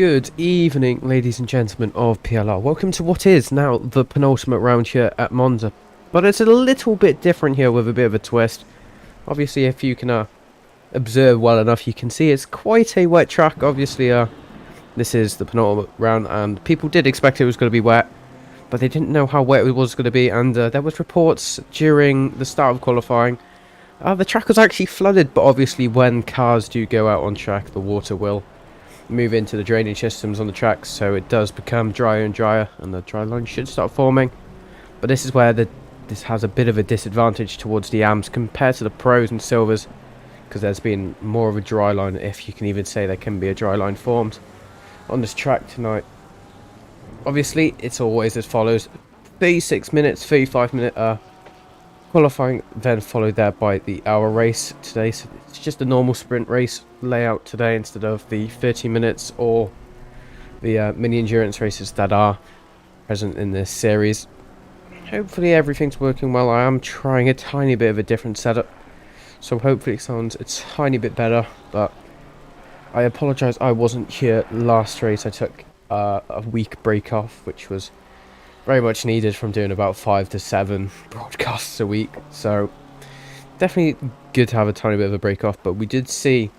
Good evening, ladies and gentlemen of PLR. Welcome to what is now the penultimate round here at Monza. But it's a little bit different here with a bit of a twist. Obviously, if you can observe well enough, you can see it's quite a wet track. Obviously, this is the penultimate round, and people did expect it was going to be wet, but they didn't know how wet it was going to be. And there was reports during the start of qualifying. The track was actually flooded, but obviously when cars do go out on track, the water will move into the drainage systems on the tracks, so it does become drier and drier, and the dry line should start forming. But this is where this has a bit of a disadvantage towards the AMs compared to the pros and silvers, because there's been more of a dry line, if you can even say there can be a dry line formed on this track tonight. Obviously, it's always as follows: 36 minutes, 35-minute qualifying, then followed there by the hour race today. So it's just a normal sprint race layout today instead of the 30 minutes or the mini endurance races that are present in this series. Hopefully everything's working well. I am trying a tiny bit of a different setup, so hopefully it sounds a tiny bit better, but I apologise I wasn't here last race. I took a week break off, which was very much needed from doing about 5 to 7 broadcasts a week, so definitely good to have a tiny bit of a break off. But we did see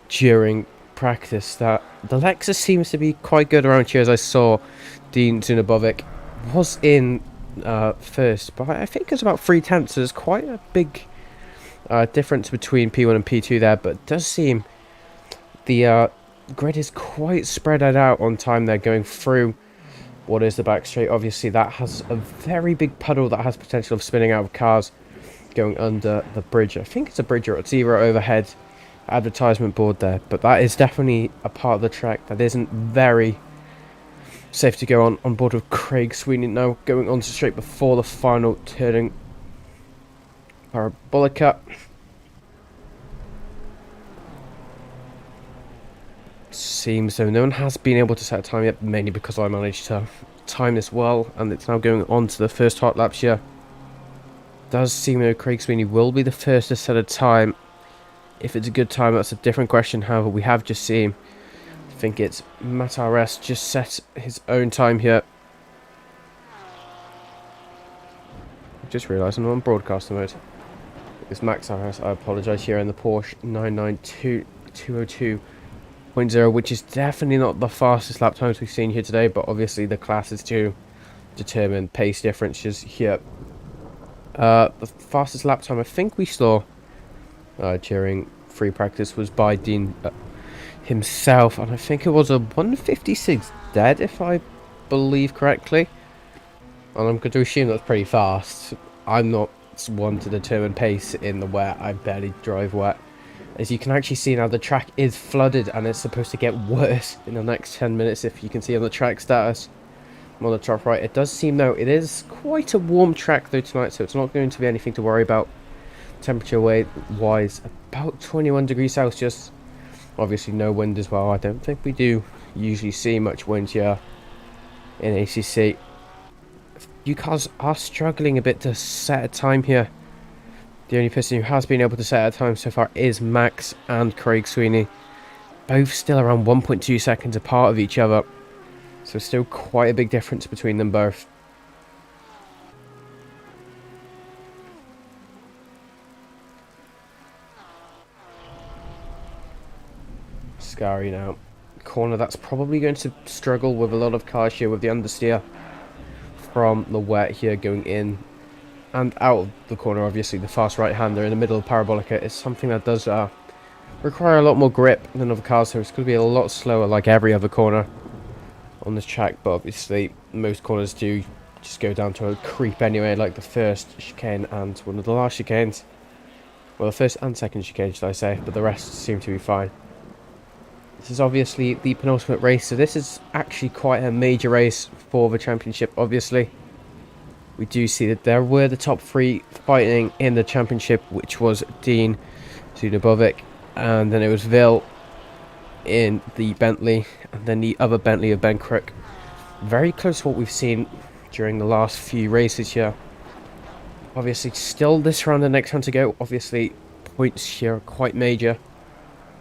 during practice that the Lexus seems to be quite good around here, as I saw Dean Zunabovic was in first, but I think it's about 3/10, so there's quite a big difference between P1 and P2 there, but it does seem the grid is quite spread out on time there going through what is the back straight. Obviously that has a very big puddle that has potential of spinning out of cars going under the bridge. I think it's a bridge or it's either overhead advertisement board there, but that is definitely a part of the track that isn't very safe to go on board with Craig Sweeney now going on to straight before the final turning parabolica. Seems though no one has been able to set a time yet, mainly because I managed to time this well, and it's now going on to the first hot laps here. Does seem though Craig Sweeney will be the first to set a time. If it's a good time, that's a different question. However, we have just seen, I think it's Matt RS just set his own time here. I've just realised I'm on broadcaster mode. It's Max RS, I apologise, here in the Porsche 992 202.0, which is definitely not the fastest lap times we've seen here today, but obviously the classes do determine pace differences here. The fastest lap time I think we saw during free practice was by Dean himself, and I think it was a 1:56 dead, if I believe correctly, and I'm going to assume that's pretty fast. I'm not one to determine pace in the wet. I barely drive wet. As you can actually see now, the track is flooded, and it's supposed to get worse in the next 10 minutes, if you can see on the track status on the top right. It does seem though it is quite a warm track though tonight, so it's not going to be anything to worry about temperature wise. About 21 degrees Celsius. Obviously no wind as well. I don't think we do usually see much wind here in ACC. You cars are struggling a bit to set a time here. The only person who has been able to set a time so far is Max and Craig Sweeney. Both still around 1.2 seconds apart of each other. So still quite a big difference between them both. Scary now. Corner that's probably going to struggle with a lot of cars here with the understeer from the wet here going in and out of the corner. Obviously the fast right-hander in the middle of parabolica is something that does require a lot more grip than other cars, so it's going to be a lot slower like every other corner on this track. But obviously most corners do just go down to a creep anyway, like the first chicane and one of the last chicanes. Well, the first and second chicane, should I say, but the rest seem to be fine. This is obviously the penultimate race, so this is actually quite a major race for the championship. Obviously we do see that there were the top three fighting in the championship, which was Dean Zunabovic, and then it was Vil in the Bentley, and then the other Bentley of Ben Crook. Very close to what we've seen during the last few races here. Obviously still this round and next round to go. Obviously points here are quite major.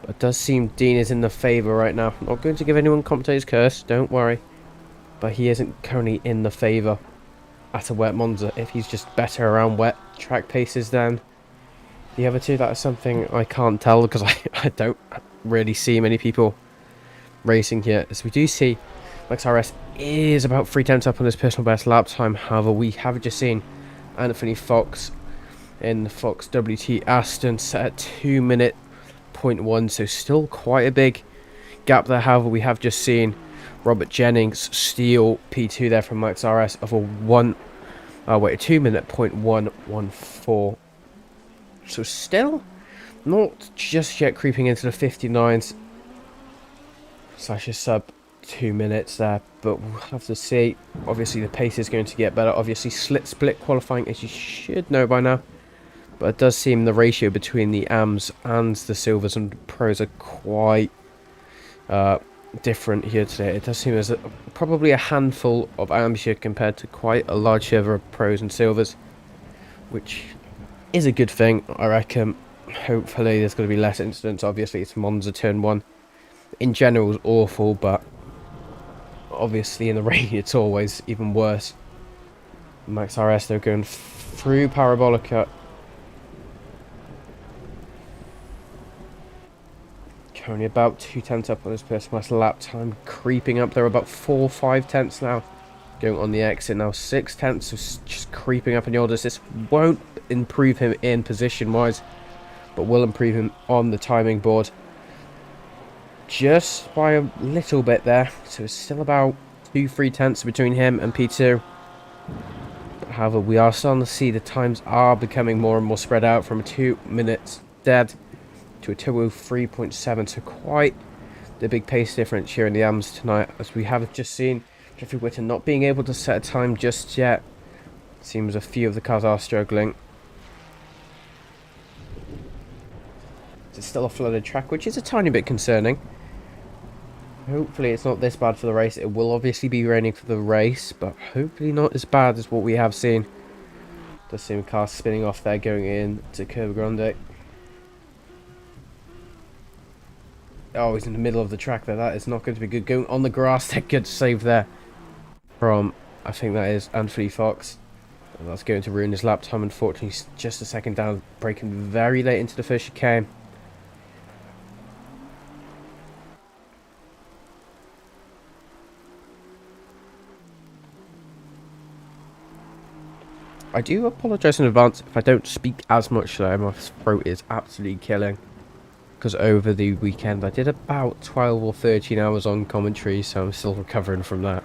But it does seem Dean is in the favour right now. Not going to give anyone commentator's curse, don't worry. But he isn't currently in the favour at a wet Monza. If he's just better around wet track paces than the other two, that is something I can't tell because I don't really see many people racing here. As we do see, Max RS is about 3/10 up on his personal best lap time. However, we have just seen Anthony Fox in the Fox WT Aston set at 2:01, so still quite a big gap there. However, we have just seen Robert Jennings steal P2 there from Max RS of a 2:01.114. So still not just yet creeping into the 59s slash a sub 2 minutes there, but we'll have to see. Obviously the pace is going to get better. Obviously split qualifying, as you should know by now, but it does seem the ratio between the AMs and the silvers and pros are quite different here today. It does seem there's probably a handful of AMs here compared to quite a large share of pros and silvers, which is a good thing, I reckon. Hopefully there's going to be less incidents. Obviously it's Monza turn 1 in general is awful, but obviously in the rain it's always even worse. Max RS though going through Parabolica, currently about 2/10 up on his personal best lap time, creeping up there about 4-5 now, going on the exit now 6/10, so just creeping up in the orders. This won't improve him in position wise, but will improve him on the timing board just by a little bit there, so it's still about 2-3 between him and P2. However, we are starting to see the times are becoming more and more spread out from 2 minutes dead to a 2:03.7, so quite the big pace difference here in the AMs tonight, as we have just seen Jeffrey Whitten not being able to set a time just yet. Seems a few of the cars are struggling. It's still a flooded track, which is a tiny bit concerning. Hopefully it's not this bad for the race. It will obviously be raining for the race, but hopefully not as bad as what we have seen. Does seem cars spinning off there going in to Curva Grande. Oh, he's in the middle of the track there. That is not going to be good. Going on the grass there. Good save there from, I think that is Anthony Fox. And that's going to ruin his lap time. Unfortunately, he's just a second down, braking very late into the first chicane. I do apologise in advance if I don't speak as much today. My throat is absolutely killing. Because over the weekend I did about 12 or 13 hours on commentary, so I'm still recovering from that.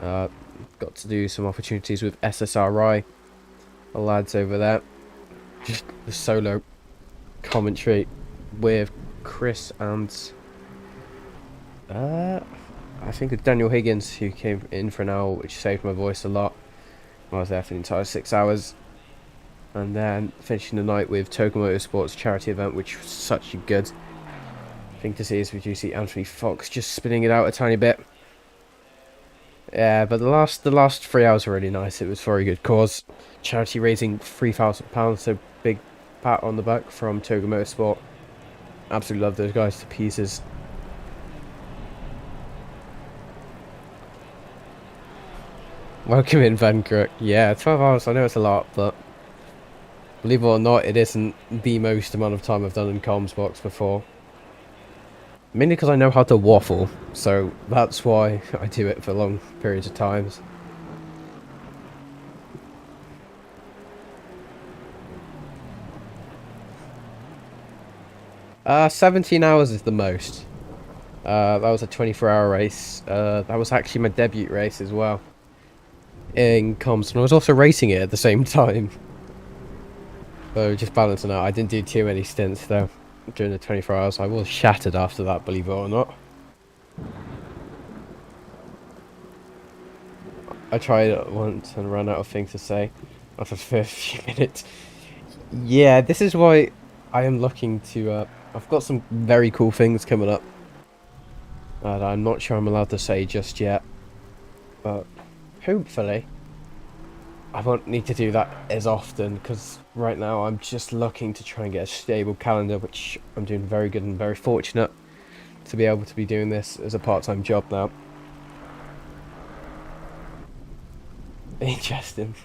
Got to do some opportunities with SSRI, the lads over there. Just the solo commentary with Chris and I think it's Daniel Higgins, who came in for an hour, which saved my voice a lot. I was there for the entire 6 hours. And then finishing the night with Togo Motorsports charity event, which was such a good thing to see, as we do see Anthony Fox just spinning it out a tiny bit. Yeah, but the last 3 hours were really nice. It was for a good cause. Charity raising £3,000, so big pat on the back from Togo Motorsport. Absolutely love those guys to pieces. Welcome in, Van Crook. Yeah, 12 hours, I know it's a lot, but believe it or not, it isn't the most amount of time I've done in comms box before. Mainly because I know how to waffle, so that's why I do it for long periods of times. Uh, 17 hours is the most. That was a 24-hour race. That was actually my debut race as well in comms, and I was also racing it at the same time. So just balancing out. I didn't do too many stints though during the 24 hours. I was shattered after that, believe it or not. I tried it once and ran out of things to say after the first few minutes. Yeah, this is why I am looking to... I've got some very cool things coming up that I'm not sure I'm allowed to say just yet. But hopefully I won't need to do that as often because right now I'm just looking to try and get a stable calendar, which I'm doing very good and very fortunate to be able to be doing this as a part-time job now. Interesting.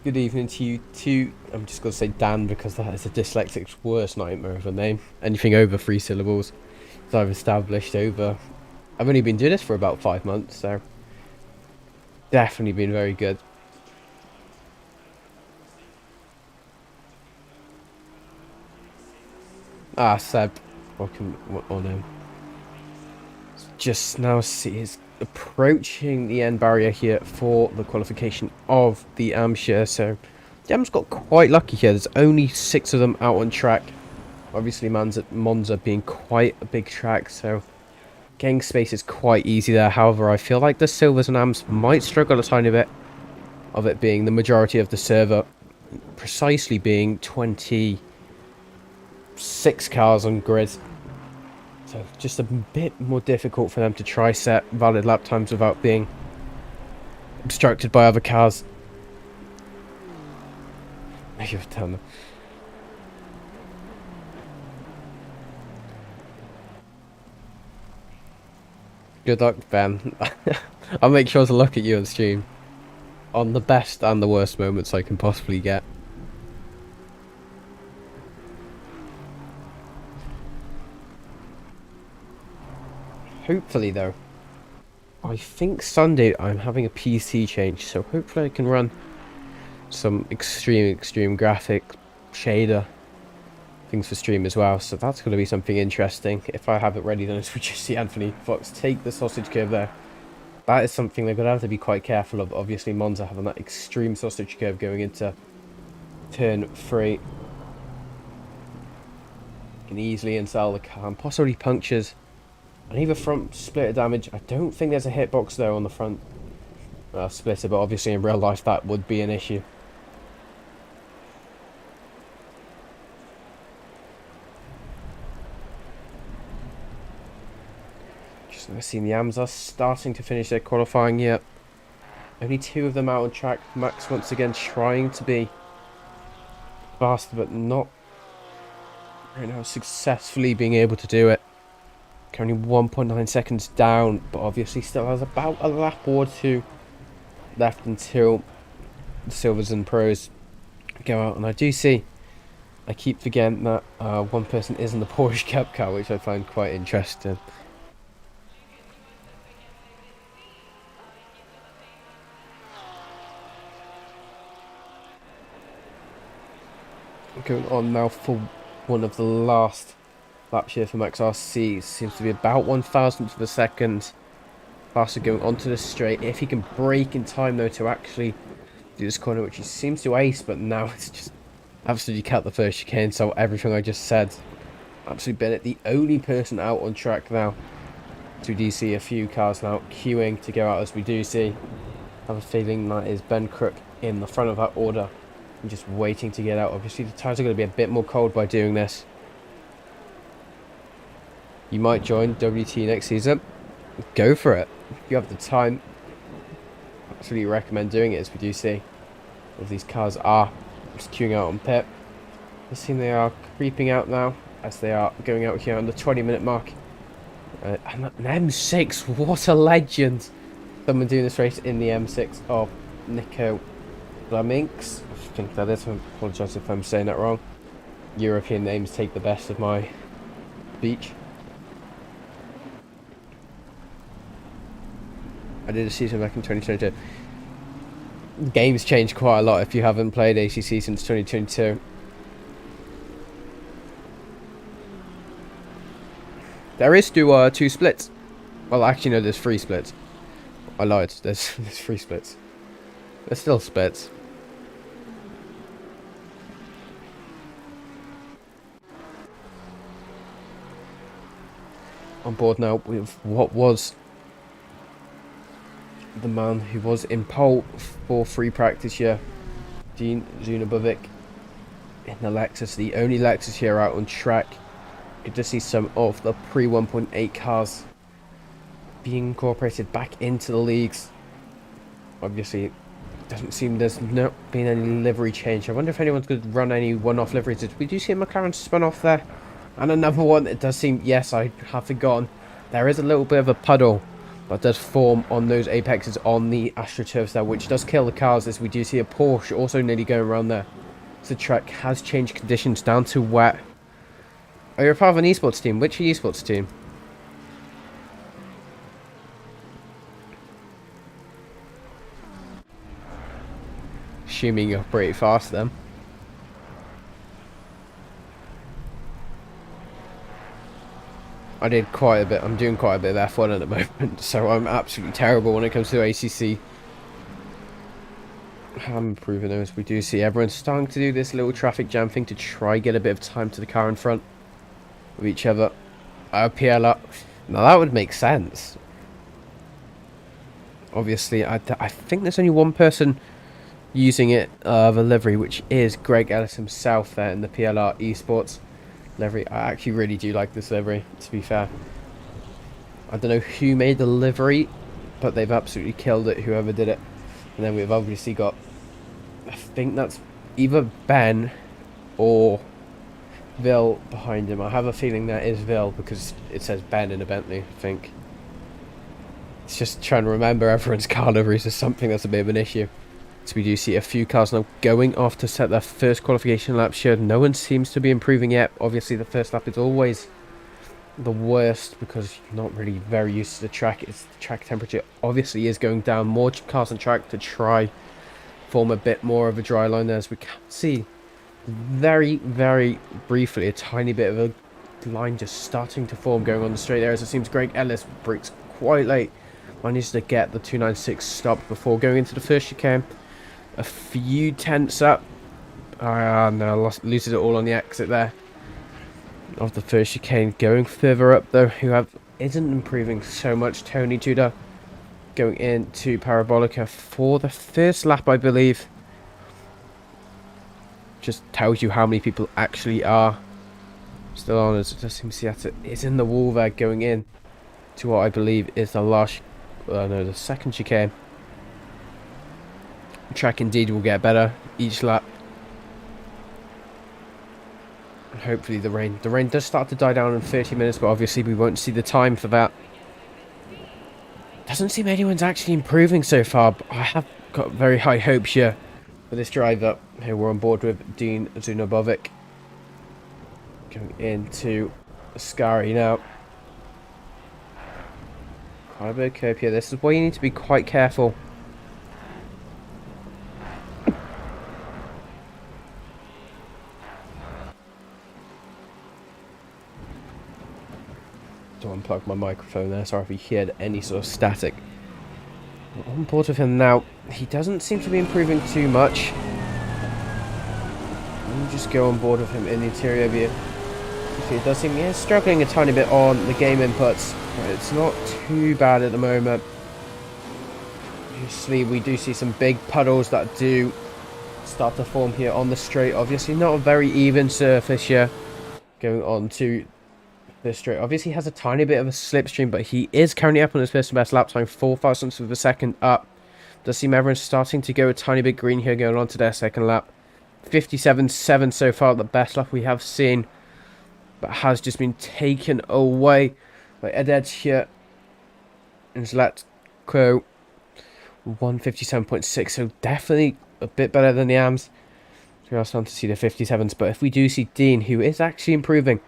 Good evening to you too. I'm just going to say Dan because that is a dyslexic's worst nightmare of a name. Anything over 3 syllables, as I've established over... I've only been doing this for about 5 months, so... Definitely been very good. Ah, Seb. Welcome. Oh no. Just now see is approaching the end barrier here for the qualification of the Amshire. So, the Am's got quite lucky here. There's only 6 of them out on track. Obviously, Monza being quite a big track, so getting space is quite easy there. However, I feel like the Silvers and Ams might struggle a tiny bit of it being the majority of the server, precisely being 26 cars on grid. So just a bit more difficult for them to try set valid lap times without being obstructed by other cars. You've done them. Good luck, Ben. I'll make sure to look at you on stream on the best and the worst moments I can possibly get. Hopefully, though, I think Sunday I'm having a PC change, so hopefully I can run some extreme graphic shader things for stream as well. So that's going to be something interesting. If I have it ready, then we just see Anthony Fox take the sausage curve there. That is something they're going to have to be quite careful of. Obviously, Monza having that extreme sausage curve going into turn 3. You can easily install the car and possibly punctures. And either front splitter damage. I don't think there's a hitbox though on the front splitter, but obviously in real life that would be an issue. Just now seeing the AMs are starting to finish their qualifying here. Only 2 of them out on track. Max once again trying to be faster, but not right now successfully being able to do it. Currently 1.9 seconds down, but obviously still has about a lap or 2 left until the Silvers and Pros go out. And I do see, I keep forgetting that one person is in the Porsche Cup car, which I find quite interesting. Going on now for one of the last laps here for Max RC. Seems to be about 1,000th of a second faster going onto the straight. If he can brake in time though to actually do this corner, which he seems to ace, but now it's just absolutely cut the first chicane. So everything I just said, absolutely Bennett the only person out on track now. So we do see a few cars now queuing to go out, as we do see. I have a feeling that is Ben Crook in the front of that order and just waiting to get out. Obviously the tyres are going to be a bit more cold by doing this. You might join WT next season. Go for it. If you have the time, I absolutely recommend doing it, as we do see all of these cars are just queuing out on pit. I see they are creeping out now as they are going out here on the 20-minute mark. And an M6, what a legend! Someone doing this race in the M6 of Nico Blaminks. I think that is. I apologise if I'm saying that wrong. European names take the best of my speech. I did a season back in 2022. The game's changed quite a lot if you haven't played ACC since 2022. There is 2 splits. Well, actually no, there's 3 splits. I lied, there's 3 splits. There's still splits. On board now with what was the man who was in pole for free practice here, Dean Zunabovic in the Lexus, the only Lexus here out on track. Good to see some of the pre 1.8 cars being incorporated back into the leagues. Obviously Doesn't seem there's not been any livery change. I wonder if anyone's going to run any one-off liveries. We do see a McLaren spun off there. And another one, it does seem, yes, I have forgotten. There is a little bit of a puddle that does form on those apexes on the AstroTurfs there, which does kill the cars, as we do see a Porsche also nearly going around there. So the track has changed conditions down to wet. Oh, you're part of an esports team. Which esports team? Assuming you're pretty fast then. I did quite a bit. I'm doing quite a bit of F1 at the moment, so I'm absolutely terrible when it comes to ACC. I'm improving those. We do see everyone's starting to do this little traffic jam thing to try get a bit of time to the car in front of each other. PLR. Now that would make sense. Obviously, I think there's only one person using it of a livery, which is Greg Ellis himself there in the PLR Esports livery. I actually really do like this livery, to be fair. I don't know who made the livery, but they've absolutely killed it, whoever did it. And then we've obviously got, I think that's either Ben or Vil behind him. I have a feeling that is Vil because it says Ben in a Bentley, I think. It's just trying to remember everyone's car liveries is something that's a bit of an issue. So we do see a few cars now going off to set their first qualification laps here. No one seems to be improving yet. Obviously the first lap is always the worst because you're not really very used to the track. It's the track temperature obviously is going down. More cars on track to try form a bit more of a dry line there, as we can see very, very briefly a tiny bit of a line just starting to form going on the straight there, as it seems Greg Ellis brakes quite late. Manages to get the 296 stopped before going into the first chicane. A few tenths up. No, loses it all on the exit there of the first chicane. Going further up though, isn't improving so much. Tony Tudor going into Parabolica for the first lap, I believe. Just tells you how many people actually are still on, as it does seem Seattle is in the wall there, going in to what I believe is the last, the second chicane. The track indeed will get better each lap. And hopefully the rain does start to die down in 30 minutes, but obviously we won't see the time for that. Doesn't seem anyone's actually improving so far, but I have got very high hopes here for this driver. Here we're on board with Dean Zunobovic going into Ascari now. Quite a bit of curb here. This is why you need to be quite careful. To unplug my microphone there. Sorry if you heard any sort of static. We're on board with him now. He doesn't seem to be improving too much. We'll just go on board with him in the interior view. See, it does seem he is struggling a tiny bit on the game inputs, but it's not too bad at the moment. Obviously, we do see some big puddles that do start to form here on the straight. Obviously, not a very even surface here. Going on to the straight. Obviously, he has a tiny bit of a slipstream, but he is currently up on his first and best lap time, 4 thousandths of a second up. Does seem everyone's starting to go a tiny bit green here, going on to their second lap. 57.7 so far, the best lap we have seen, but has just been taken away by Eded here. And let's go 157.6, so definitely a bit better than the AMs. We are starting to see the 57s, but if we do see Dean, who is actually improving,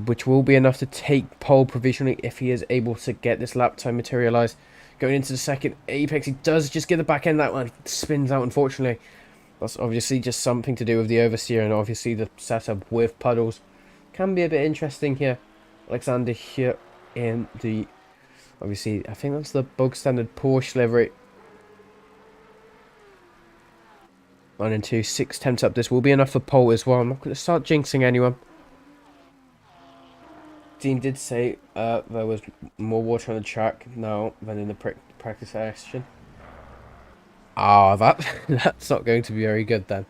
which will be enough to take pole provisionally if he is able to get this lap time materialised. Going into the second apex, he does just get the back end. That one spins out, unfortunately. That's obviously just something to do with the oversteer, and obviously the setup with puddles can be a bit interesting here. Alexander here in the, obviously, I think that's the bug standard Porsche livery. 1 and 2, 6 tenths up. This will be enough for pole as well. I'm not going to start jinxing anyone. Dean did say there was more water on the track now than in the practice session. Ah, that's not going to be very good then.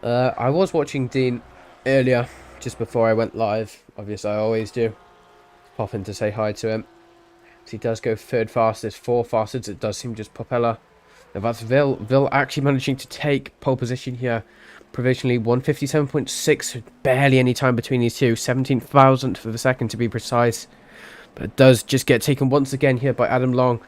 I was watching Dean earlier, just before I went live. Obviously, I always do. Pop in to say hi to him. So he does go third fastest, 4 fastest. It does seem just Propeller Now that's Vil. Vil actually managing to take pole position here. Provisionally 157.6, barely any time between these two. 17,000th of a second to be precise. But it does just get taken once again here by Adam Long.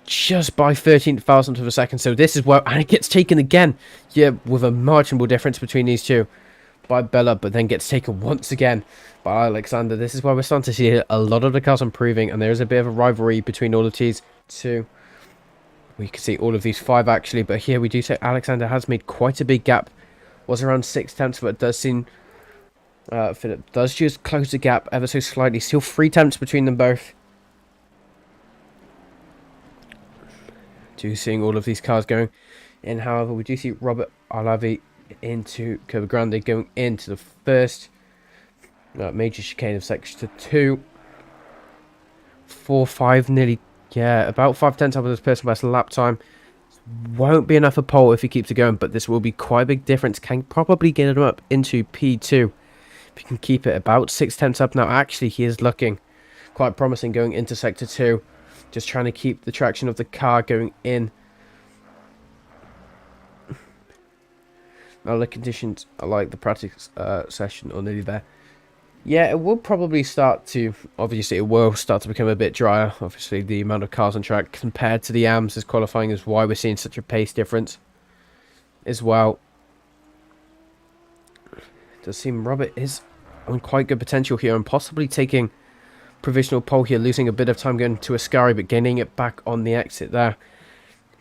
Just by 13,000th of a second. So this is where, and it gets taken again. Yeah, with a marginal difference between these two. By Bella, but then gets taken once again by Alexander. This is where we're starting to see a lot of the cars improving, and there is a bit of a rivalry between all of these two. We can see all of these five actually, but here we do say Alexander has made quite a big gap. Was around 6 tenths, but it does seem Philip does just close the gap ever so slightly. Still 3 tenths between them both. Seeing all of these cars going in, however, we do see Robert Alavi into Curva Grande going into the first major chicane of section 2. 4, 5, nearly, yeah, about 5 tenths up of this personal best lap time. Won't be enough for pole if he keeps it going, but this will be quite a big difference. Can probably get him up into P2 if he can keep it about 6 tenths up. Now actually he is looking quite promising going into sector 2, just trying to keep the traction of the car going in. Now the conditions are like the practice session or nearly there. Yeah, it will probably start to, obviously it will start to become a bit drier. Obviously the amount of cars on track compared to the AMS is qualifying is why we're seeing such a pace difference as well. It does seem Robert is on quite good potential here and possibly taking provisional pole here, losing a bit of time going to Ascari but gaining it back on the exit there.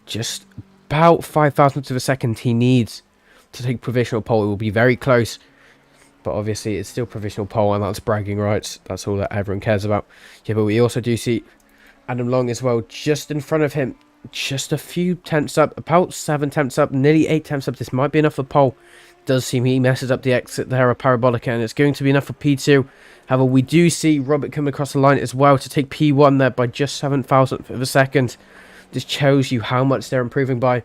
Just about 5,000th of a second he needs to take provisional pole. It will be very close, but obviously it's still provisional pole and that's bragging rights. That's all that everyone cares about. Yeah, but we also do see Adam Long as well just in front of him, just a few tenths up, about 7 tenths up, nearly 8 tenths up. This might be enough for pole. Does seem he messes up the exit there, a parabolica, and it's going to be enough for P2. However, we do see Robert come across the line as well to take P1 there by just 7,000th of a second. This shows you how much they're improving by.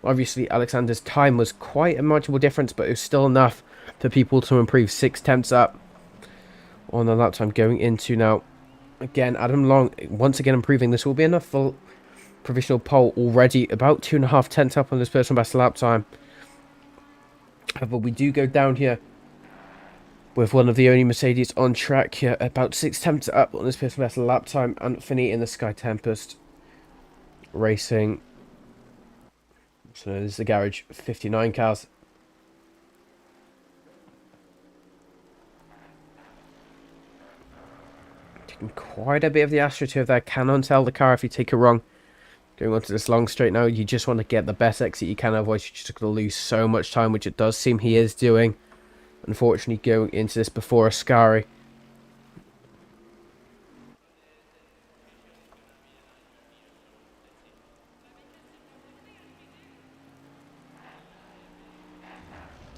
Obviously, Alexander's time was quite a marginal difference, but it was still enough for people to improve 6 tenths up on the lap time going into now. Again, Adam Long, once again improving. This will be enough for provisional pole already. About 2.5 tenths up on this personal best lap time. However, we do go down here with one of the only Mercedes on track here. About 6 tenths up on this personal best lap time. Anthony in the Sky Tempest Racing. So this is the Garage 59 cars. Taking quite a bit of the AstroTurf there. Cannot tell the car if you take it wrong. Going onto this long straight now, you just want to get the best exit you can, otherwise you're just going to lose so much time, which it does seem he is doing. Unfortunately, going into this before Ascari.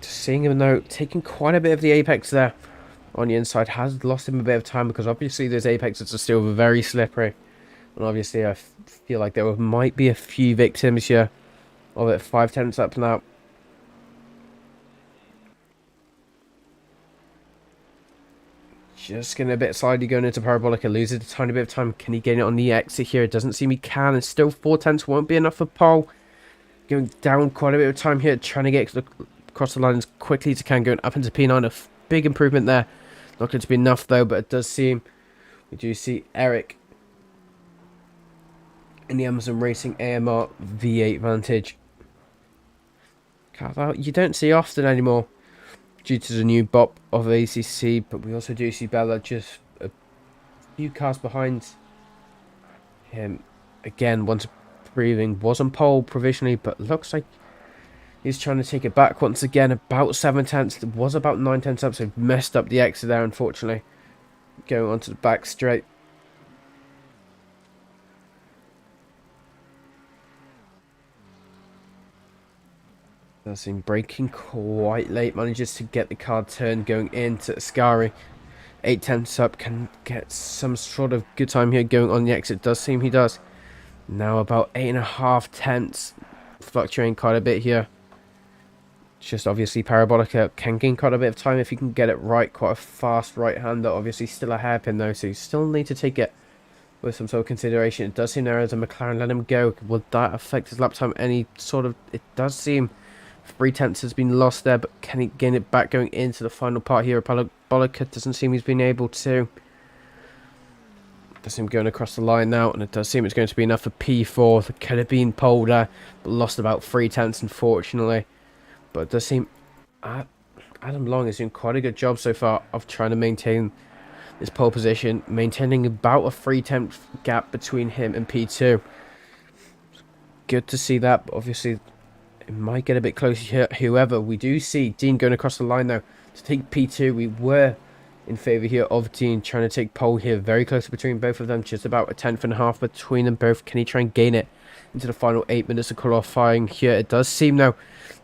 Seeing him though, taking quite a bit of the apex there on the inside, has lost him a bit of time because obviously those apexes are still very slippery. And obviously I feel like there might be a few victims here of it. 5 tenths up now. Just getting a bit slightly going into Parabolica, loses a tiny bit of time. Can he gain it on the exit here? It doesn't seem he can, and still 4 tenths won't be enough for pole. Going down quite a bit of time here, trying to get across the line as quickly as he can, going up into P9. A big improvement there. Not going to be enough though, but it does seem, we do see Eric in the Amazon Racing AMR V8 Vantage. You don't see often anymore due to the new BOP of ACC, but we also do see Bella just a few cars behind him. Again, once breathing, was on pole provisionally, but looks like he's trying to take it back once again. About 7 tenths, it was about 9 tenths up, so messed up the exit there, unfortunately. Going onto the back straight. Does seem braking quite late, manages to get the car turned going into Ascari. 8 tenths up, can get some sort of good time here going on the exit. Does seem he does. Now about 8.5 tenths, fluctuating quite a bit here. Just obviously Parabolica can gain quite a bit of time if he can get it right. Quite a fast right-hander, obviously still a hairpin though, so you still need to take it with some sort of consideration. It does seem there as a McLaren let him go. Will that affect his lap time any sort of... It does seem 3/10 has been lost there, but can he gain it back going into the final part here? Parabolica doesn't seem he's been able to. Does seem going across the line now, and it does seem it's going to be enough for P4. That could have been pole there, but lost about 3/10 unfortunately. But it does seem Adam Long is doing quite a good job so far of trying to maintain this pole position, maintaining about a 3/10 gap between him and P2. Good to see that, but obviously it might get a bit closer here. However, we do see Dean going across the line now to take P2. We were in favour here of Dean trying to take pole here, very close between both of them, just about a 1/10.5 between them both. Can he try and gain it into the final 8 minutes of qualifying here? It does seem now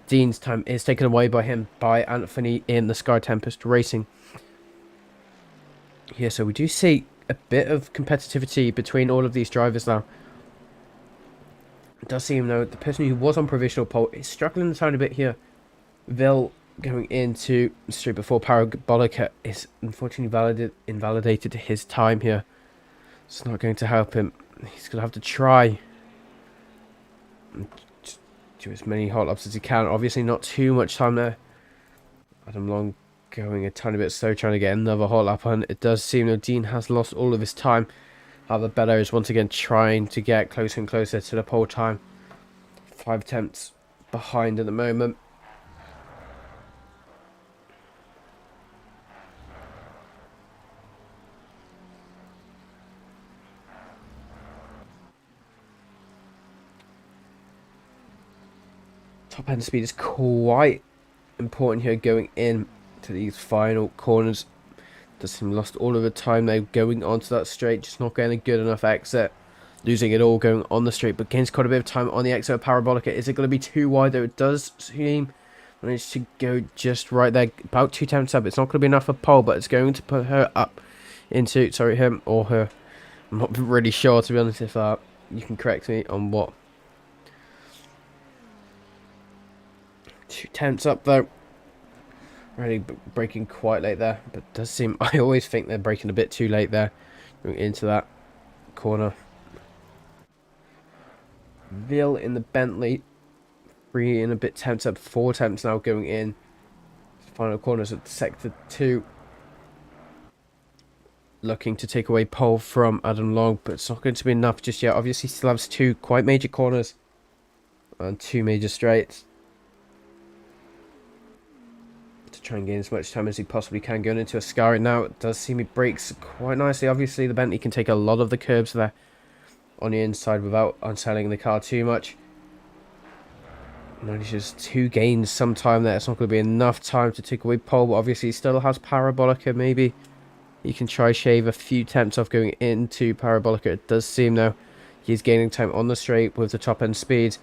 Dean's time is taken away by him, by Anthony in the Sky Tempest Racing. Yeah, so we do see a bit of competitivity between all of these drivers now. It does seem though the person who was on provisional pole is struggling a tiny bit here. Vil going into straight before Parabolica is unfortunately invalidated his time here. It's not going to help him. He's going to have to try and do as many hot laps as he can. Obviously not too much time there. Adam Long going a tiny bit slow, trying to get another hot lap on. It does seem that Dean has lost all of his time. However, Bello is once again trying to get closer and closer to the pole time. 5 attempts behind at the moment. Top end speed is quite important here going in to these final corners. Does seem lost all of the time now going onto that straight, just not getting a good enough exit, losing it all going on the straight, but gains quite a bit of time on the exit of Parabolica. Is it going to be too wide though? It does seem managed to go just right there, about 2 attempts up. It's not going to be enough for pole, but it's going to put her up into, sorry, him or her, I'm not really sure to be honest. If you can correct me on what. 2 attempts up though. Really braking quite late there, but it does seem, I always think they're braking a bit too late there going into that corner. Vil in the Bentley, 3 and a bit attempts up, 4 attempts now going in. Final corners at sector 2. Looking to take away pole from Adam Long, but it's not going to be enough just yet. Obviously still has 2 quite major corners and 2 major straights. Try and gain as much time as he possibly can going into a scar. Now it does seem he brakes quite nicely. Obviously the Bentley can take a lot of the curbs there on the inside without unsettling the car too much. Manages to gain some time there. It's not going to be enough time to take away pole, but obviously he still has Parabolica. Maybe he can try shave a few attempts off going into Parabolica. It does seem though he's gaining time on the straight with the top end speed.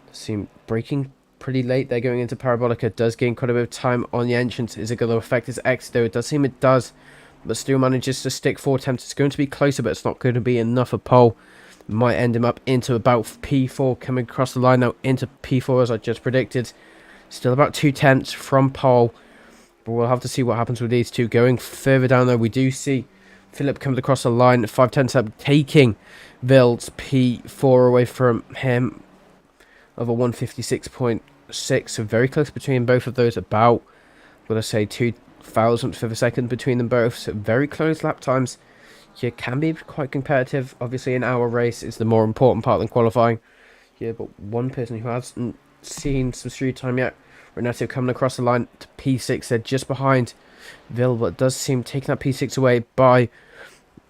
Does seem braking pretty late there going into Parabolica. Does gain quite a bit of time on the entrance. Is it going to affect his exit though? It does seem it does, but still manages to stick 4 attempts. It's going to be closer, but it's not going to be enough for pole. Might end him up into about P4, coming across the line now into P4 as I just predicted. Still about 2 tenths from pole, but we'll have to see what happens with these two. Going further down though, we do see Philip comes across the line 5 tenths up, taking Vil's P4 away from him of a 156.6, so very close between both of those, about, what I say, 0.002 of a second between them both, so very close lap times. Yeah, can be quite competitive. Obviously an hour race is the more important part than qualifying. Yeah, but one person who hasn't seen some street time yet, Renato coming across the line to P6, they're just behind Vil, but does seem taking that P6 away by,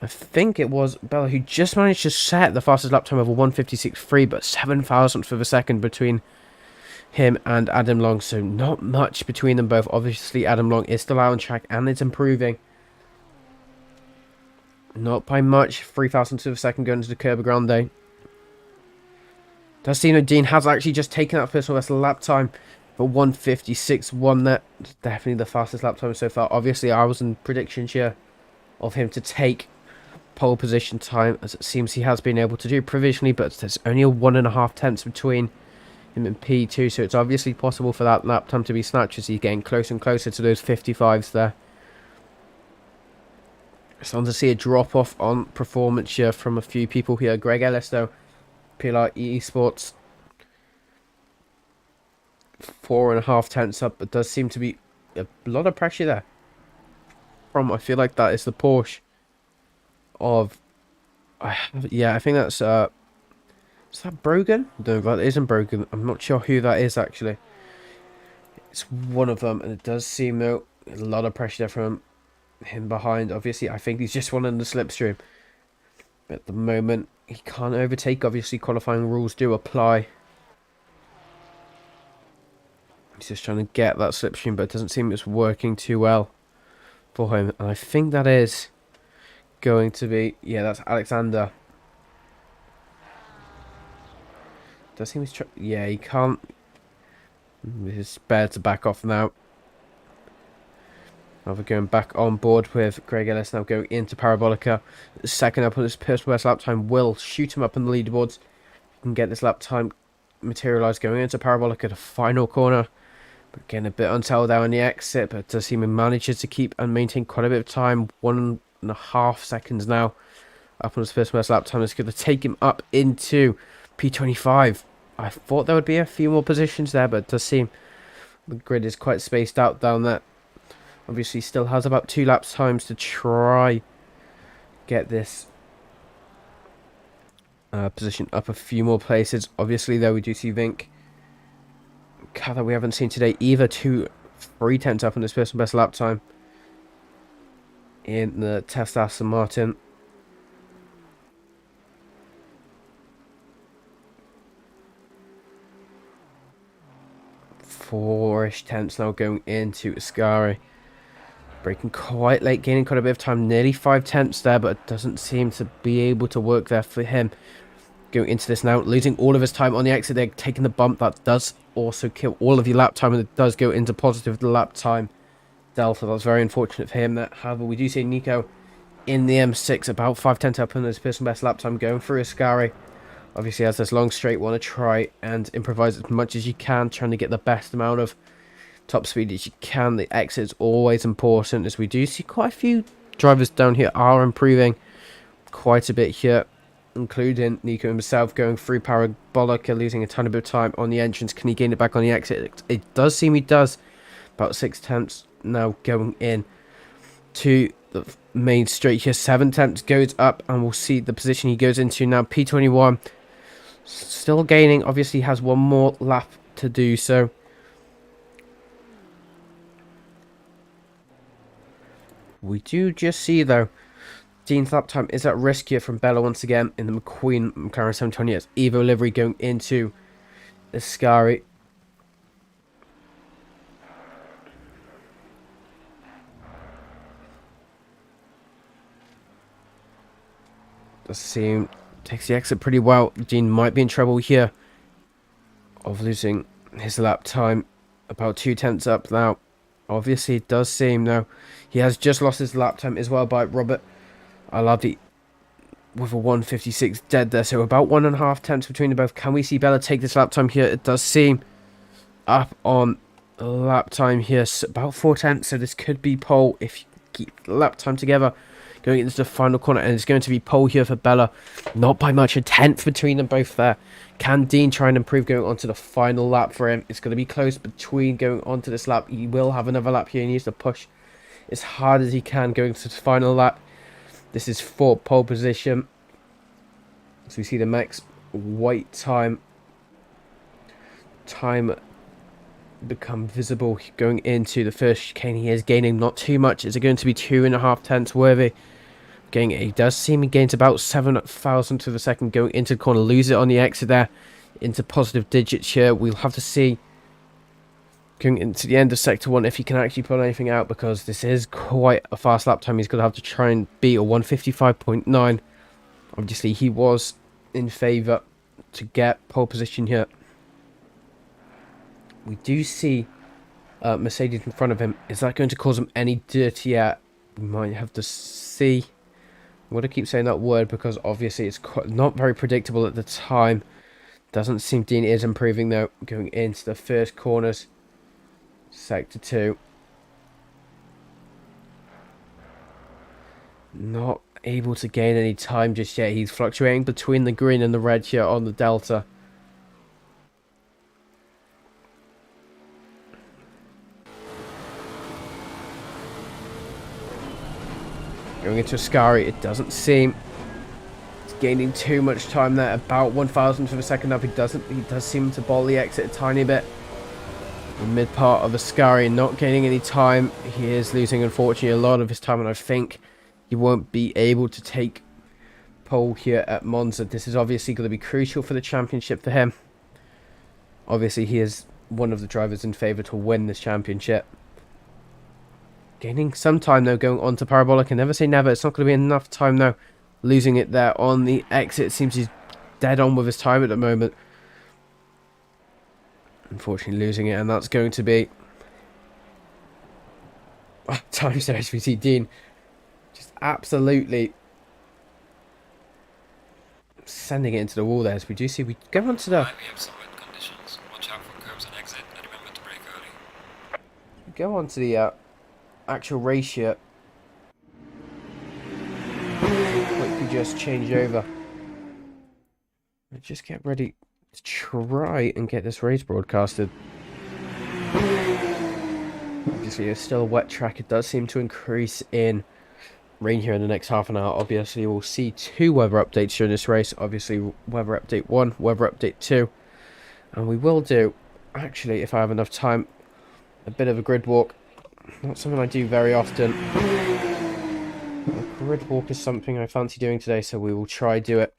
I think it was Bella, who just managed to set the fastest lap time of a 156.3, but 0.007 of a second between him and Adam Long, so not much between them both. Obviously Adam Long is still out on track and it's improving. Not by much, 0.003 of a second going into the Curva Grande. Does seem that Dean has actually just taken that personal best lap time for 156.1. That's definitely the fastest lap time so far. Obviously I was in predictions here of him to take pole position time, as it seems he has been able to do provisionally, but there's only a 1.5 tenths between him and P2, so it's obviously possible for that lap time to be snatched as he's getting closer and closer to those 55s there. Starting to see a drop off on performance here from a few people here. Greg Ellis though, PLR Esports, 4.5 tenths up. It does seem to be a lot of pressure there. I feel like that is the Porsche of, yeah, I think that's is that Brogan? No, that isn't Brogan. I'm not sure who that is actually. It's one of them, and it does seem though a lot of pressure there from him behind. Obviously, I think he's just one in the slipstream. But at the moment, he can't overtake. Obviously, qualifying rules do apply. He's just trying to get that slipstream, but it doesn't seem it's working too well for him. And I think that is going to be, yeah, that's Alexander. Does seem he's yeah, he can't. It's better to back off now. Now we're going back on board with Greg Ellis now going into Parabolica. Second up on his personal best lap time will shoot him up in the leaderboards. He can get this lap time materialised going into Parabolica, the final corner. But getting a bit unsettled there on the exit, but it does seem he manages to keep and maintain quite a bit of time. 1.5 seconds now up on his first best lap time. It's going to take him up into P25. I thought there would be a few more positions there, but it does seem the grid is quite spaced out down there. Obviously still has about 2 laps times to try get this position up a few more places. Obviously though, we do see Vink that we haven't seen today either, 3 tenths up on this personal best lap time in the test Aston Martin. Four-ish tenths now going into Ascari. Braking quite late, gaining quite a bit of time, nearly 5 tenths there, but it doesn't seem to be able to work there for him. Going into this now, losing all of his time on the exit there, taking the bump. That does also kill all of your lap time, and it does go into positive lap time delta. That's very unfortunate for him. However, we do see Nico in the M6, about 5 tenths up on his personal best lap time, going through Ascari. Obviously has this long straight, want to try and improvise as much as you can, trying to get the best amount of top speed as you can. The exit is always important, as we do see quite a few drivers down here are improving quite a bit here, including Nico himself going through Parabolica, losing a ton of bit of time on the entrance. Can he gain it back on the exit? It does seem he does. About 6 tenths now going in to the main straight here. 7 tenths goes up, and we'll see the position he goes into now. P21 still gaining, obviously has one more lap to do so. We do just see though, Dean's lap time is at risk here from Bella once again in the McQueen McLaren 720. It's Evo livery going into Ascari. Does seem takes the exit pretty well. Dean might be in trouble here of losing his lap time. About 2 tenths up now. Obviously it does seem now he has just lost his lap time as well by Robert Alavi with a 1:56 dead there, so about 1.5 tenths between them both. Can we see Bella take this lap time here? It does seem up on lap time here, so about 4 tenths, so this could be pole if you keep the lap time together going into the final corner, and it's going to be pole here for Bella, not by much, a 10th between them both there. Can Dean try and improve going on to the final lap for him? It's going to be close between going on to this lap. He will have another lap here. He needs to push as hard as he can going to the final lap. This is for pole position. So we see the max wait time become visible going into the first chicane. He is gaining not too much. Is it going to be 2.5 tenths worthy? It does seem he gains about 7,000 to the second going into the corner. Lose it on the exit there into positive digits here. We'll have to see going into the end of sector 1 if he can actually pull anything out, because this is quite a fast lap time. He's going to have to try and beat a 1:55.9. Obviously he was in favour to get pole position here. We do see Mercedes in front of him. Is that going to cause him any dirt yet? We might have to see. I'm going to keep saying that word because obviously it's not very predictable at the time. Doesn't seem Dean is improving though going into the first corners. Sector 2. Not able to gain any time just yet. He's fluctuating between the green and the red here on the Delta. Going into Ascari, it doesn't seem it's gaining too much time there. About 1,000 of a second up. He does seem to bowl the exit a tiny bit. The mid part of Ascari not gaining any time. He is losing, unfortunately, a lot of his time, and I think he won't be able to take pole here at Monza. This is obviously going to be crucial for the championship for him. Obviously, he is one of the drivers in favour to win this championship. Gaining some time, though, going on to Parabolic. I never say never. It's not going to be enough time, though. Losing it there on the exit. It seems he's dead on with his time at the moment. Unfortunately, losing it, and that's going to be... time to HVT Dean. Just absolutely sending it into the wall there. As we do see, we go on to the... We have some wet conditions. Watch out for curbs and exit, and remember to brake early. Go on to the actual race here. Quickly just change over. Just get ready to try and get this race broadcasted. Obviously, it's still a wet track. It does seem to increase in rain here in the next half an hour. Obviously, we'll see 2 weather updates during this race. Obviously, weather update 1, weather update 2. And we will do, actually, if I have enough time, a bit of a grid walk. Not something I do very often. A grid walk is something I fancy doing today, so we will try do it.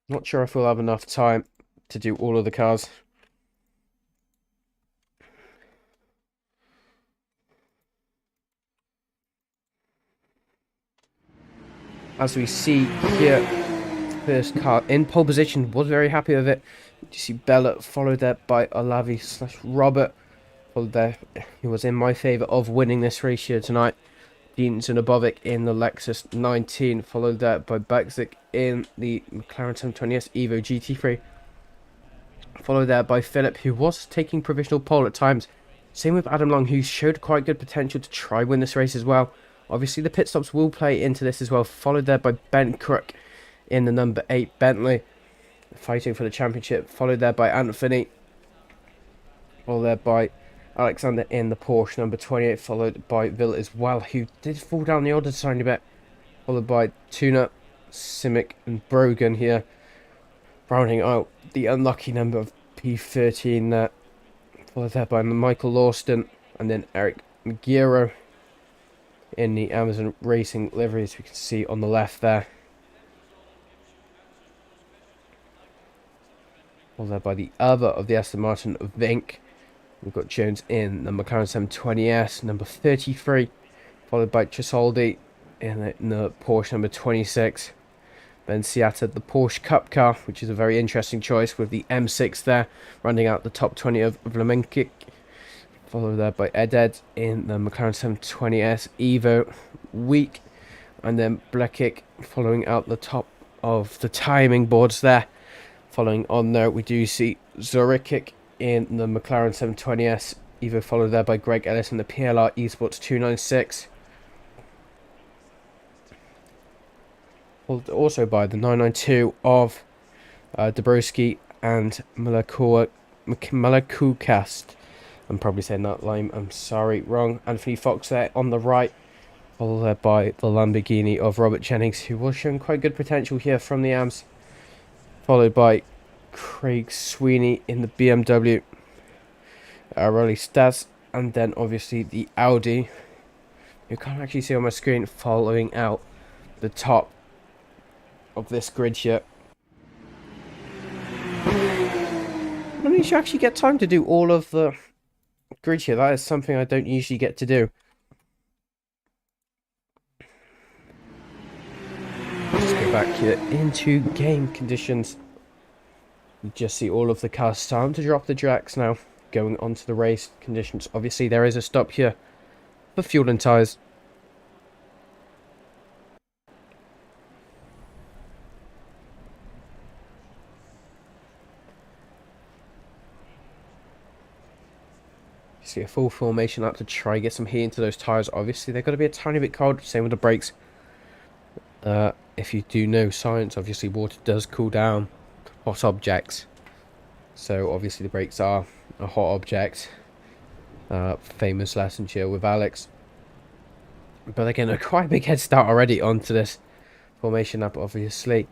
Not sure if we'll have enough time to do all of the cars. As we see here, first car in pole position, was very happy with it. You see Bella followed there by Olavi/Robert. Followed there, he was in my favour of winning this race here tonight. Dean Zunobovic in the Lexus 19, followed there by Bakzik in the McLaren 720S Evo GT3. Followed there by Philip, who was taking provisional pole at times. Same with Adam Long, who showed quite good potential to try win this race as well. Obviously, the pit stops will play into this as well. Followed there by Ben Crook in the number 8 Bentley, fighting for the championship. Followed there by Anthony. Followed there by Alexander in the Porsche number 28, followed by Vill as well, who did fall down the order a tiny bit. Followed by Tuna, Simic and Brogan here, rounding out the unlucky number of P13 there. Followed there by Michael Lawston and then Eric Magiro in the Amazon Racing livery, as we can see on the left there. Followed there by the other of the Aston Martin of Vink. We've got Jones in the McLaren 720S, number 33, followed by Chisoldi in the Porsche number 26. Then Seata, the Porsche Cup car, which is a very interesting choice with the M6 there, rounding out the top 20 of Vlamenkic. Followed there by Eded in the McLaren 720S Evo Week. And then Blekic following out the top of the timing boards there. Following on there, we do see Zorikic in the McLaren 720S Evo, followed there by Greg Ellis in the PLR Esports 296. Followed also by the 992 of Dabrowski and Malakukast. I'm probably saying that line, I'm sorry, wrong. Anthony Fox there on the right, followed there by the Lamborghini of Robert Jennings, who was showing quite good potential here from the AMS. Followed by Craig Sweeney in the BMW, Rolly Stas, and then obviously the Audi. You can't actually see on my screen, following out the top of this grid here. I don't usually actually get time to do all of the grid here. That is something I don't usually get to do. Just go back here into game conditions. You just see all of the cars starting to drop the tracks now, going on to the race conditions. Obviously, there is a stop here for fuel and tyres. See a full formation lap to try and get some heat into those tyres. Obviously, they've got to be a tiny bit cold. Same with the brakes. If you do know science, obviously water does cool down hot objects. So obviously the brakes are a hot object. Famous lesson here with Alex. But again, a quite big head start already onto this formation lap, obviously.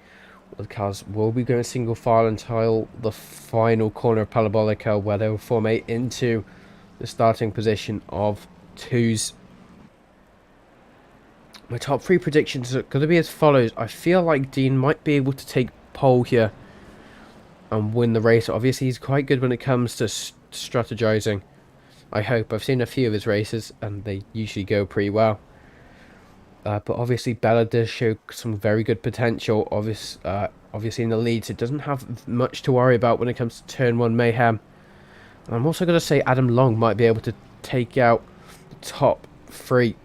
The cars will be going single file until the final corner of Parabolica, where they will formate into the starting position of twos. My top three predictions are going to be as follows. I feel like Dean might be able to take pole here and win the race. Obviously, he's quite good when it comes to strategizing. I hope. I've seen a few of his races, and they usually go pretty well. But obviously, Bella does show some very good potential. Obviously, in the lead, so it doesn't have much to worry about when it comes to turn 1 mayhem. And I'm also going to say Adam Long might be able to take out the top 3.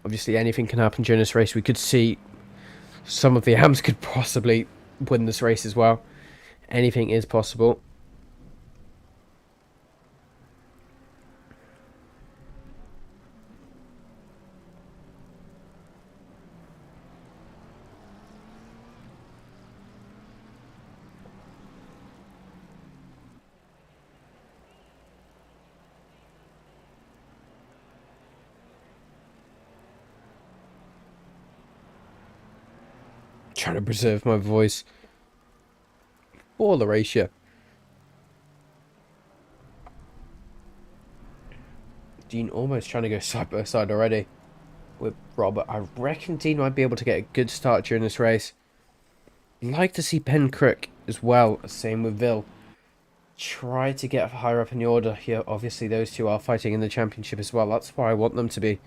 Obviously, anything can happen during this race. We could see some of the AMs could possibly win this race as well. Anything is possible. Trying to preserve my voice for the ratio. Dean almost trying to go side by side already with Robert. I reckon Dean might be able to get a good start during this race. I'd like to see Ben Crook as well, same with Vil. Try to get higher up in the order here. Obviously those two are fighting in the championship as well. That's why I want them to be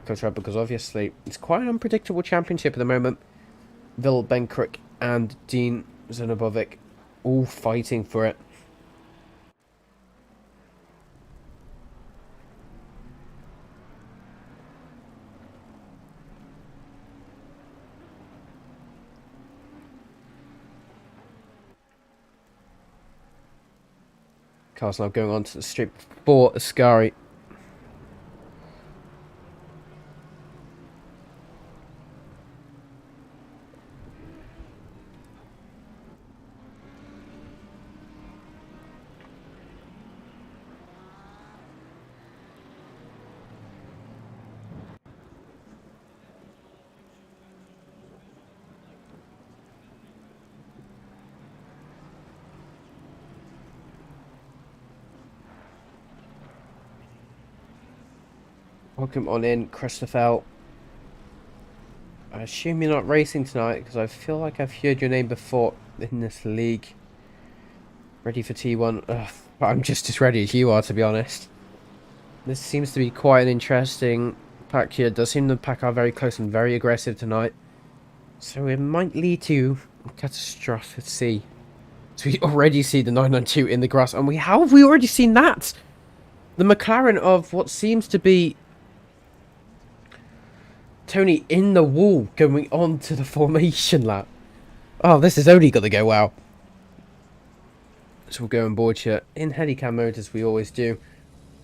closer up, because obviously it's quite an unpredictable championship at the moment. Vil, Ben Crook and Dean Zenobovic all fighting for it. Car's now going on to the straight for Ascari. Welcome on in, Christopher. I assume you're not racing tonight, because I feel like I've heard your name before in this league. Ready for T1? Ugh, I'm just as ready as you are, to be honest. This seems to be quite an interesting pack here. It does seem the pack are very close and very aggressive tonight. So it might lead to catastrophic C. So we already see the 992 in the grass, and how have we already seen that? The McLaren of what seems to be Tony in the wall going on to the formation lap. Oh, this is only going to go well. So we'll go on board here in Helicam mode, as we always do.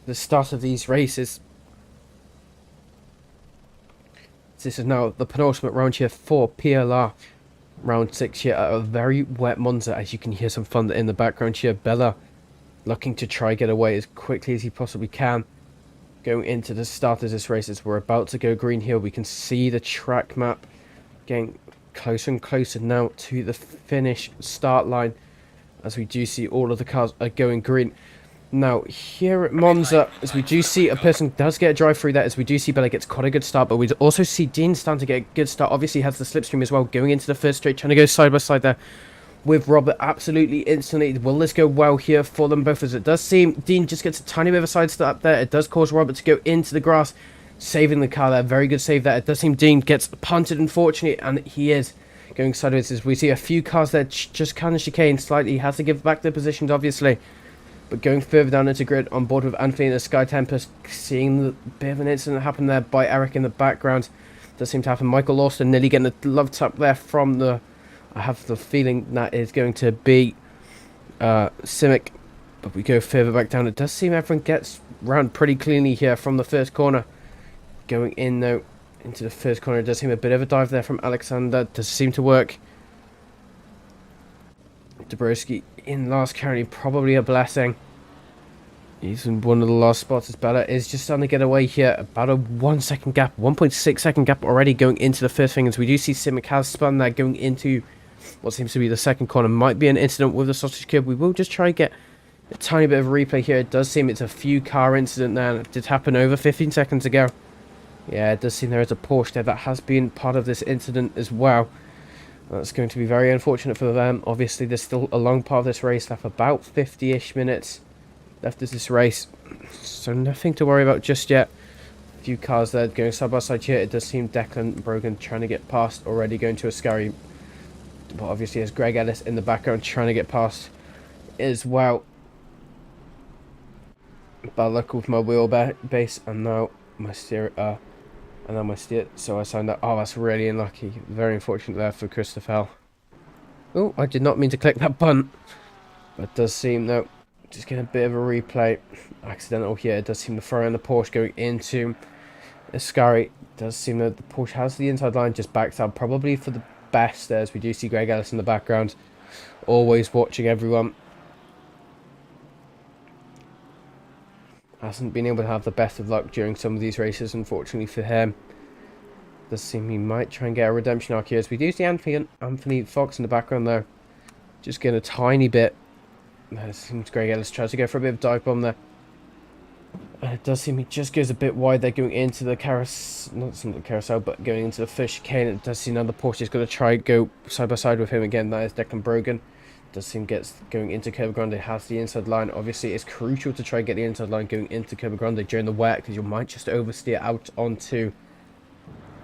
The start of these races. This is now the penultimate round here for PLR. Round 6 here at a very wet Monza, as you can hear some thunder in the background here. Bella looking to try get away as quickly as he possibly can. Going into the start of this race, as we're about to go green here, we can see the track map getting closer and closer now to the finish start line, as we do see all of the cars are going green. Now here at Monza, as we do see a person does get a drive through that, as we do see Bella gets quite a good start, but we also see Dean starting to get a good start. Obviously has the slipstream as well, going into the first straight, trying to go side by side there with Robert absolutely instantly. Will this go well here for them both? As it does seem Dean just gets a tiny bit of a side step there. It does cause Robert to go into the grass, saving the car there. Very good save there. It does seem Dean gets punted, unfortunately, and he is going sideways, as we see a few cars there just kind of chicane slightly. He has to give back their positions, obviously, but going further down into grid on board with Anthony and the Sky Tempest, seeing the bit of an incident happen there by Eric in the background. Does seem to happen. Michael Lawson nearly getting the love tap there from the, I have the feeling that is going to be Simic. But we go further back down. It does seem everyone gets round pretty cleanly here from the first corner. Going in though into the first corner. It does seem a bit of a dive there from Alexander. Does seem to work. Dabrowski in last currently, probably a blessing. He's in one of the last spots. As Bella is just starting to get away here. About a 1 second gap, 1.6 second gap already going into the first thing. As we do see Simic has spun there going into what seems to be the second corner. Might be an incident with the sausage curb. We will just try and get a tiny bit of a replay here. It does seem it's a few car incident there. It did happen over 15 seconds ago. Yeah, it does seem there is a Porsche there that has been part of this incident as well. That's going to be very unfortunate for them. Obviously, there's still a long part of this race left, about 50-ish minutes left of this race. So nothing to worry about just yet. A few cars there going side by side here. It does seem Declan Brogan trying to get past already, going to a scurry. But obviously, there's Greg Ellis in the background trying to get past as well. Bad luck with my wheelbase, and now my steer. So I signed that. Oh, that's really unlucky. Very unfortunate there for Christopher. Oh, I did not mean to click that button. But it does seem, though, just getting a bit of a replay. Accidental here. It does seem to throw in the Porsche going into Ascari. It does seem that the Porsche has the inside line, just backs out. Probably for the best there, as we do see Greg Ellis in the background. Always watching everyone. Hasn't been able to have the best of luck during some of these races, unfortunately for him. Does seem he might try and get a redemption arc here, as we do see Anthony Fox in the background there. Just getting a tiny bit. It seems Greg Ellis tries to go for a bit of dive bomb there. And it does seem he just goes a bit wide there, going into the carousel, but going into the first chicane. It does seem now the Porsche is going to try and go side by side with him again. That is Declan Brogan. Does seem gets going into Curva Grande, has the inside line. Obviously, it's crucial to try and get the inside line going into Curva Grande during the wet, because you might just oversteer out onto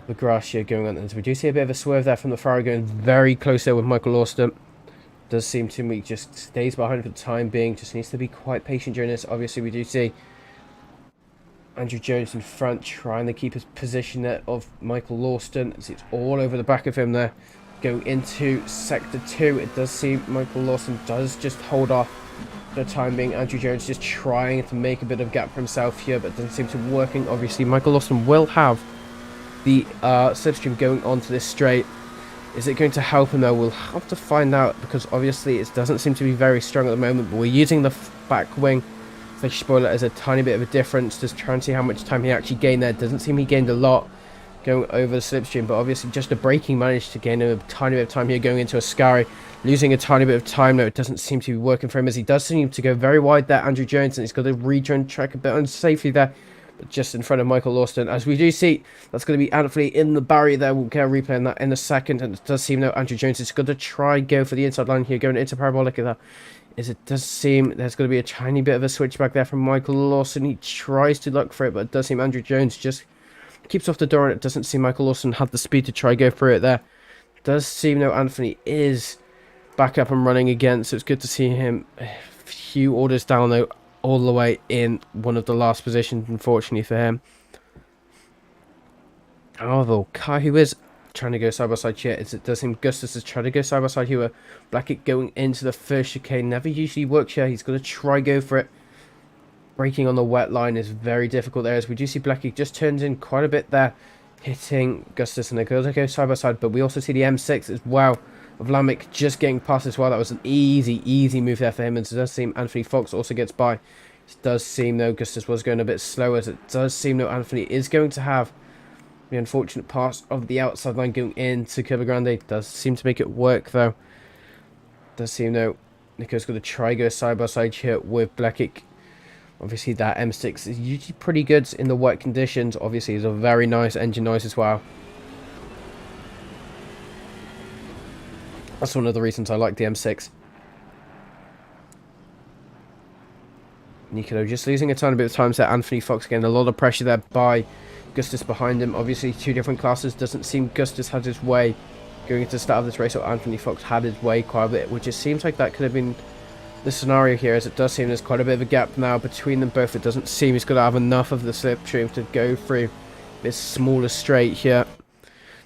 the grass here going on. And so we do see a bit of a swerve there from the Ferrari, going very close there with Michael Austin. Does seem to me just stays behind for the time being. Just needs to be quite patient during this. Obviously, we do see Andrew Jones in front, trying to keep his position there of Michael Austin. As it's all over the back of him there. Going into sector 2, it does seem Michael Lawson does just hold off for the time being. Andrew Jones just trying to make a bit of gap for himself here, but doesn't seem to be working. Obviously, Michael Lawson will have the slipstream going onto this straight. Is it going to help him though? We'll have to find out, because obviously it doesn't seem to be very strong at the moment, but we're using the back wing fish spoiler as a tiny bit of a difference. Just trying to see how much time he actually gained there. Doesn't seem he gained a lot going over the slipstream, but obviously just the braking managed to gain a tiny bit of time here going into Ascari, losing a tiny bit of time now. It doesn't seem to be working for him, as he does seem to go very wide there, Andrew Jones, and he's got to rejoin track a bit unsafely there, but just in front of Michael Austin. As we do see, that's going to be Anthony in the barrier there. We'll get a replay on that in a second, and it does seem now Andrew Jones is going to try go for the inside line here, going into Parabolic there. As it does seem there's going to be a tiny bit of a switchback there from Michael Lawson. He tries to look for it, but it does seem Andrew Jones just keeps off the door, and it doesn't seem Michael Lawson had the speed to try go through it there. It does seem now Anthony is back up and running again, so it's good to see him a few orders down though, all the way in one of the last positions, unfortunately for him. Although Kai, who is trying to go side by side here, it does seem Gustus is trying to go side by side here. Blackett going into the first chicane never usually works here. He's going to try go for it. Braking on the wet line is very difficult there, as we do see Blackie just turns in quite a bit there, hitting Gustus, and they're going to go side by side. But we also see the M6 as well of Lamick just getting past as well. That was an easy move there for him, and it does seem Anthony Fox also gets by. It does seem though Gustus was going a bit slow, as it does seem though Anthony is going to have the unfortunate pass of the outside line going into Curva Grande. Does seem to make it work though. Does seem though Nico's going to try go side by side here with Blackick. Obviously that M6 is usually pretty good in the wet conditions. Obviously it's a very nice engine noise as well. That's one of the reasons I like the M6. Nico just losing a tiny bit of time set. Anthony Fox getting a lot of pressure there by Gustus behind him. Obviously two different classes. Doesn't seem Gustus had his way going into the start of this race, or Anthony Fox had his way quite a bit, which just seems like that could have been the scenario here, as it does seem there's quite a bit of a gap now between them both. It doesn't seem he's going to have enough of the slipstream to go through this smaller straight here.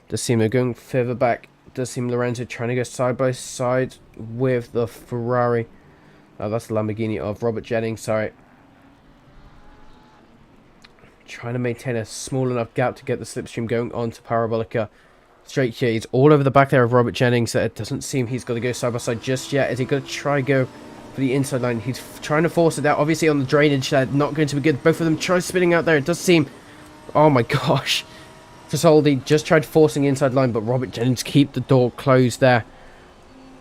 Does seem they're going further back. Does seem Lorenzo trying to go side by side with the Ferrari. That's the Lamborghini of Robert Jennings, sorry. Trying to maintain a small enough gap to get the slipstream going onto Parabolica. Straight here, he's all over the back there of Robert Jennings. It doesn't seem he's going to go side by side just yet. Is he going to try go for the inside line? He's trying to force it out. Obviously on the drainage there, not going to be good. Both of them try spinning out there. It does seem... Oh my gosh. Fasoldi just tried forcing the inside line, but Robert Jennings keep the door closed there.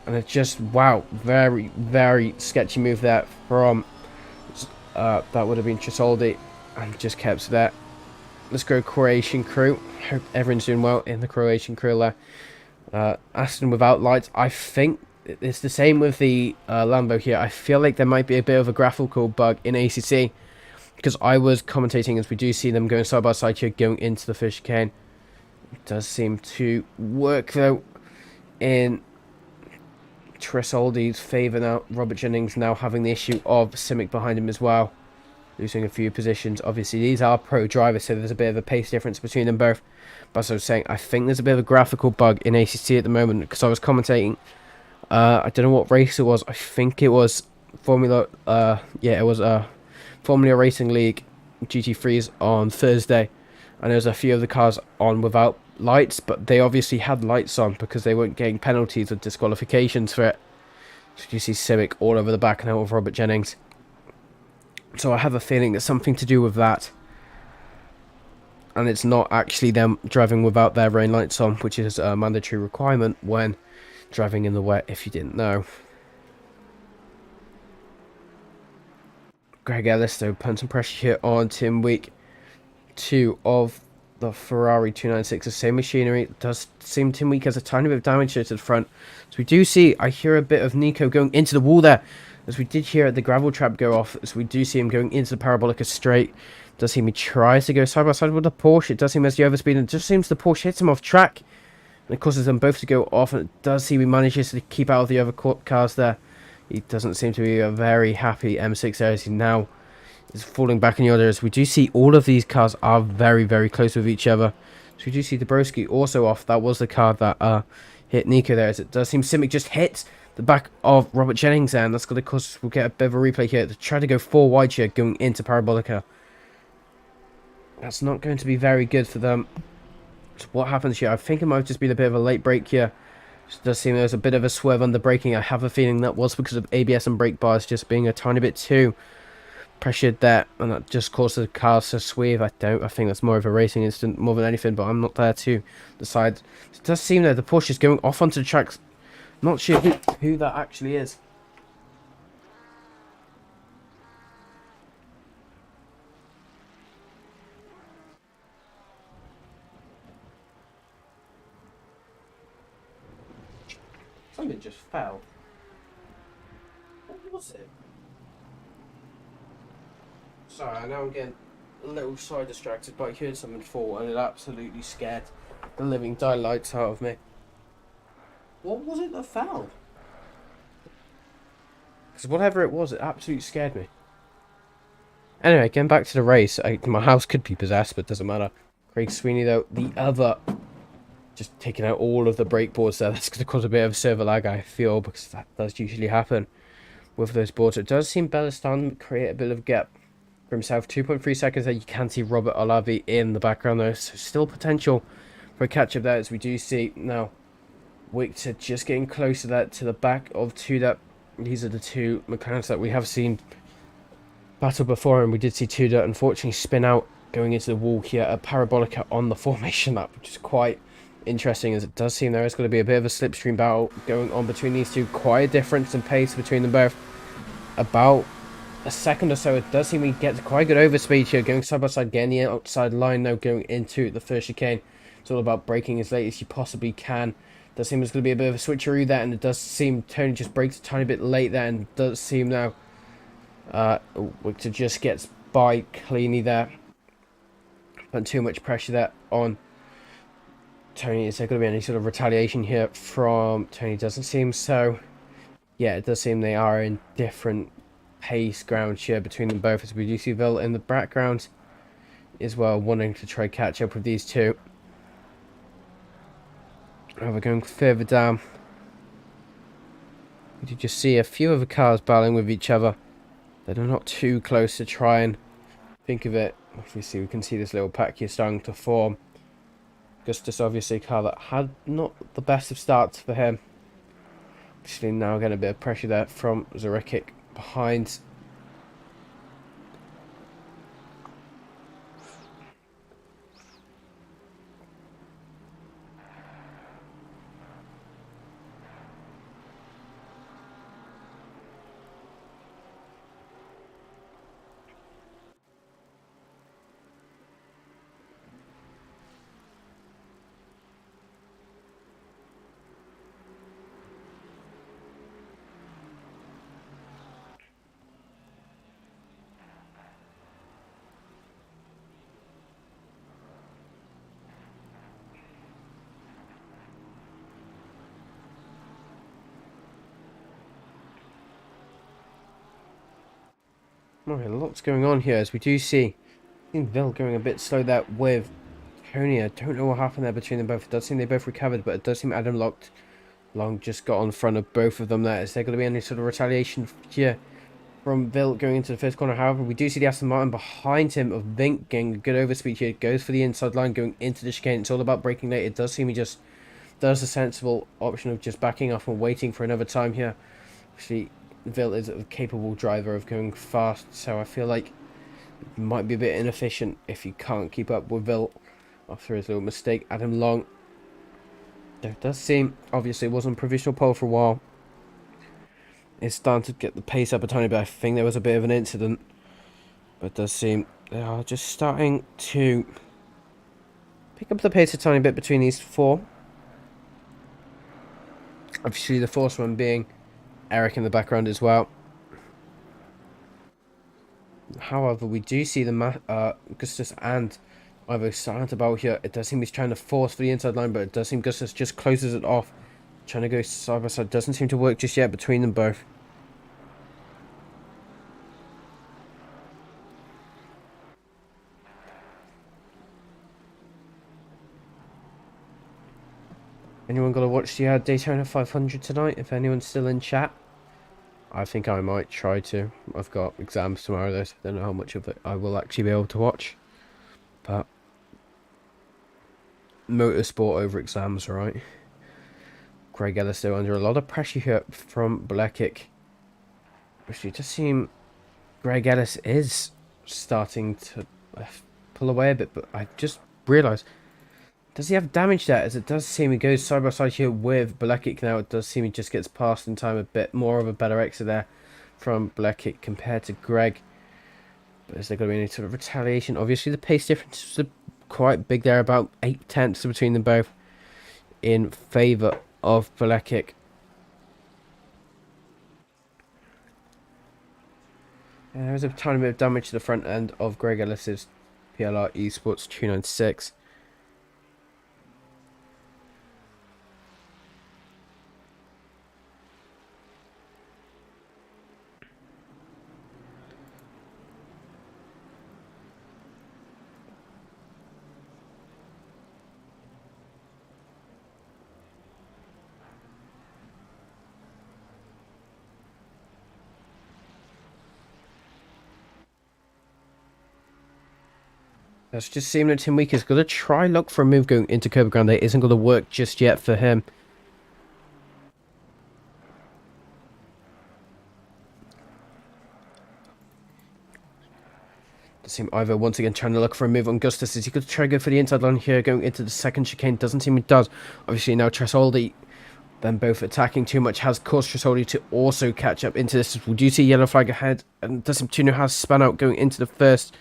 And it's just, wow, very, very sketchy move there from... that would have been Fasoldi. And just kept there. Let's go Croatian crew. Hope everyone's doing well in the Croatian crew there. Aston without lights. I think it's the same with the Lambo here. I feel like there might be a bit of a graphical bug in ACC. Because I was commentating as we do see them going side by side here, going into the fish chicane. It does seem to work though in Tresoldi's favour now. Robert Jennings now having the issue of Simic behind him as well. Losing a few positions. Obviously, these are pro drivers, so there's a bit of a pace difference between them both. But as I was saying, I think there's a bit of a graphical bug in ACC at the moment because I was commentating. I don't know what race it was. I think it was Formula. Yeah, it was Formula Racing League GT3s on Thursday, and there was a few of the cars on without lights, but they obviously had lights on because they weren't getting penalties or disqualifications for it. So you see Civic all over the back now of Robert Jennings. So I have a feeling it's something to do with that. And it's not actually them driving without their rain lights on, which is a mandatory requirement when driving in the wet, if you didn't know. Greg Ellis, though, putting some pressure here on Tim Week. 2 of the Ferrari 296, the same machinery. It does seem Tim Week has a tiny bit of damage here to the front. So we do see, I hear a bit of Nico going into the wall there. As we did hear the gravel trap go off, as we do see him going into the Parabolica straight. Does seem he tries to go side by side with the Porsche. It does seem as the overspeed, and it just seems the Porsche hits him off track. And it causes them both to go off, and it does seem he manages to keep out of the other cars there. He doesn't seem to be a very happy M6 there as he now is falling back in the order. As we do see all of these cars are very, very close with each other. So we do see Dabrowski also off. That was the car that hit Nico there. As it does seem Simic just hits the back of Robert Jennings, and that's going to cause we'll get a bit of a replay here to try to go 4 wide here going into Parabolica. That's not going to be very good for them. So what happens here? I think it might have just been a bit of a late break here. It does seem there's a bit of a swerve under braking. I have a feeling that was because of ABS and brake bars just being a tiny bit too pressured there, and that just caused the cars to swerve. I think that's more of a racing incident more than anything, but I'm not there to decide. It does seem that the Porsche is going off onto the tracks. Not sure who that actually is. Something just fell. What was it? Sorry, I know I'm getting a little side distracted, but I heard something fall and it absolutely scared the living daylights out of me. What was it that fell? Because whatever it was, it absolutely scared me. Anyway, getting back to the race. My house could be possessed, but it doesn't matter. Craig Sweeney, though, the other, just taking out all of the brake boards there. That's going to cause a bit of server lag, I feel, because that does usually happen with those boards. It does seem Bellistan create a bit of a gap for himself. 2.3 seconds there. You can see Robert Olavi in the background, though. So still potential for a catch-up there, as we do see now. Victor just getting closer there to the back of Tudor. These are the two McLarens that we have seen battle before, and we did see Tudor unfortunately spin out going into the wall here at Parabolica on the formation lap, which is quite interesting, as it does seem there is going to be a bit of a slipstream battle going on between these two. Quite a difference in pace between them both. About a second or so. It does seem we get quite good overspeed here, going side by side, getting the outside line now, going into the first chicane. It's all about braking as late as you possibly can. Does seem there's going to be a bit of a switcheroo there, and it does seem Tony just breaks a tiny bit late there, and does seem now Victor just gets by cleanly there. Putting too much pressure there on Tony. Is there going to be any sort of retaliation here from Tony? Doesn't seem so. Yeah, it does seem they are in different pace ground share between them both, as we do see Vil in the background as well, wanting to try catch up with these two. We're going further down. You just see a few of the cars battling with each other. They're not too close to try and think of it. Obviously, we can see this little pack here starting to form. Augustus, obviously, a car that had not the best of starts for him. Obviously, now getting a bit of pressure there from Zurikic behind. Alright, lots going on here as we do see Ville going a bit slow there with Tony. I don't know what happened there between them both. It does seem they both recovered, but it does seem Adam Long just got on front of both of them there. Is there going to be any sort of retaliation here from Ville going into the first corner? However, we do see the Aston Martin behind him of Vink getting a good overspeed here. Goes for the inside line going into the chicane. It's all about breaking late. It does seem he just does the sensible option of just backing off and waiting for another time here. Actually, Ville is a capable driver of going fast, so I feel like it might be a bit inefficient if you can't keep up with Ville after his little mistake. Adam Long, there does seem, obviously it was on provisional pole for a while. It's starting to get the pace up a tiny bit. I think there was a bit of an incident, but it does seem they are just starting to pick up the pace a tiny bit between these four. Obviously the fourth one being Eric in the background as well. However, we do see the Gustus and Ivo starting to battle here. It does seem he's trying to force for the inside line, but it does seem Gustus just closes it off. Trying to go side by side. Doesn't seem to work just yet between them both. Anyone got to watch the Daytona 500 tonight? If anyone's still in chat, I think I might try to. I've got exams tomorrow, though, so I don't know how much of it I will actually be able to watch. But motorsport over exams, right? Greg Ellis still under a lot of pressure here from Blekic. Actually, it does seem Greg Ellis is starting to pull away a bit, but I just realised, does he have damage there? As it does seem he goes side by side here with Blekic now. It does seem he just gets past in time a bit. More of a better exit there from Blekic compared to Greg. But is there going to be any sort of retaliation? Obviously, the pace difference is quite big there, about 0.8 between them both in favour of Blekic. There's a tiny bit of damage to the front end of Greg Ellis's PLR Esports 296. That's just seeming that Tim Week is going to try look for a move going into Curb Grande. It isn't going to work just yet for him. Does seem Ivo once again trying to look for a move on Gustus. Is he going to try to go for the inside line here going into the second chicane? Doesn't seem he does. Obviously now Tresoldi, then both attacking too much, has caused Tresoldi to also catch up into this. We do see yellow flag ahead, and does seem Tuno has spun out going into the first.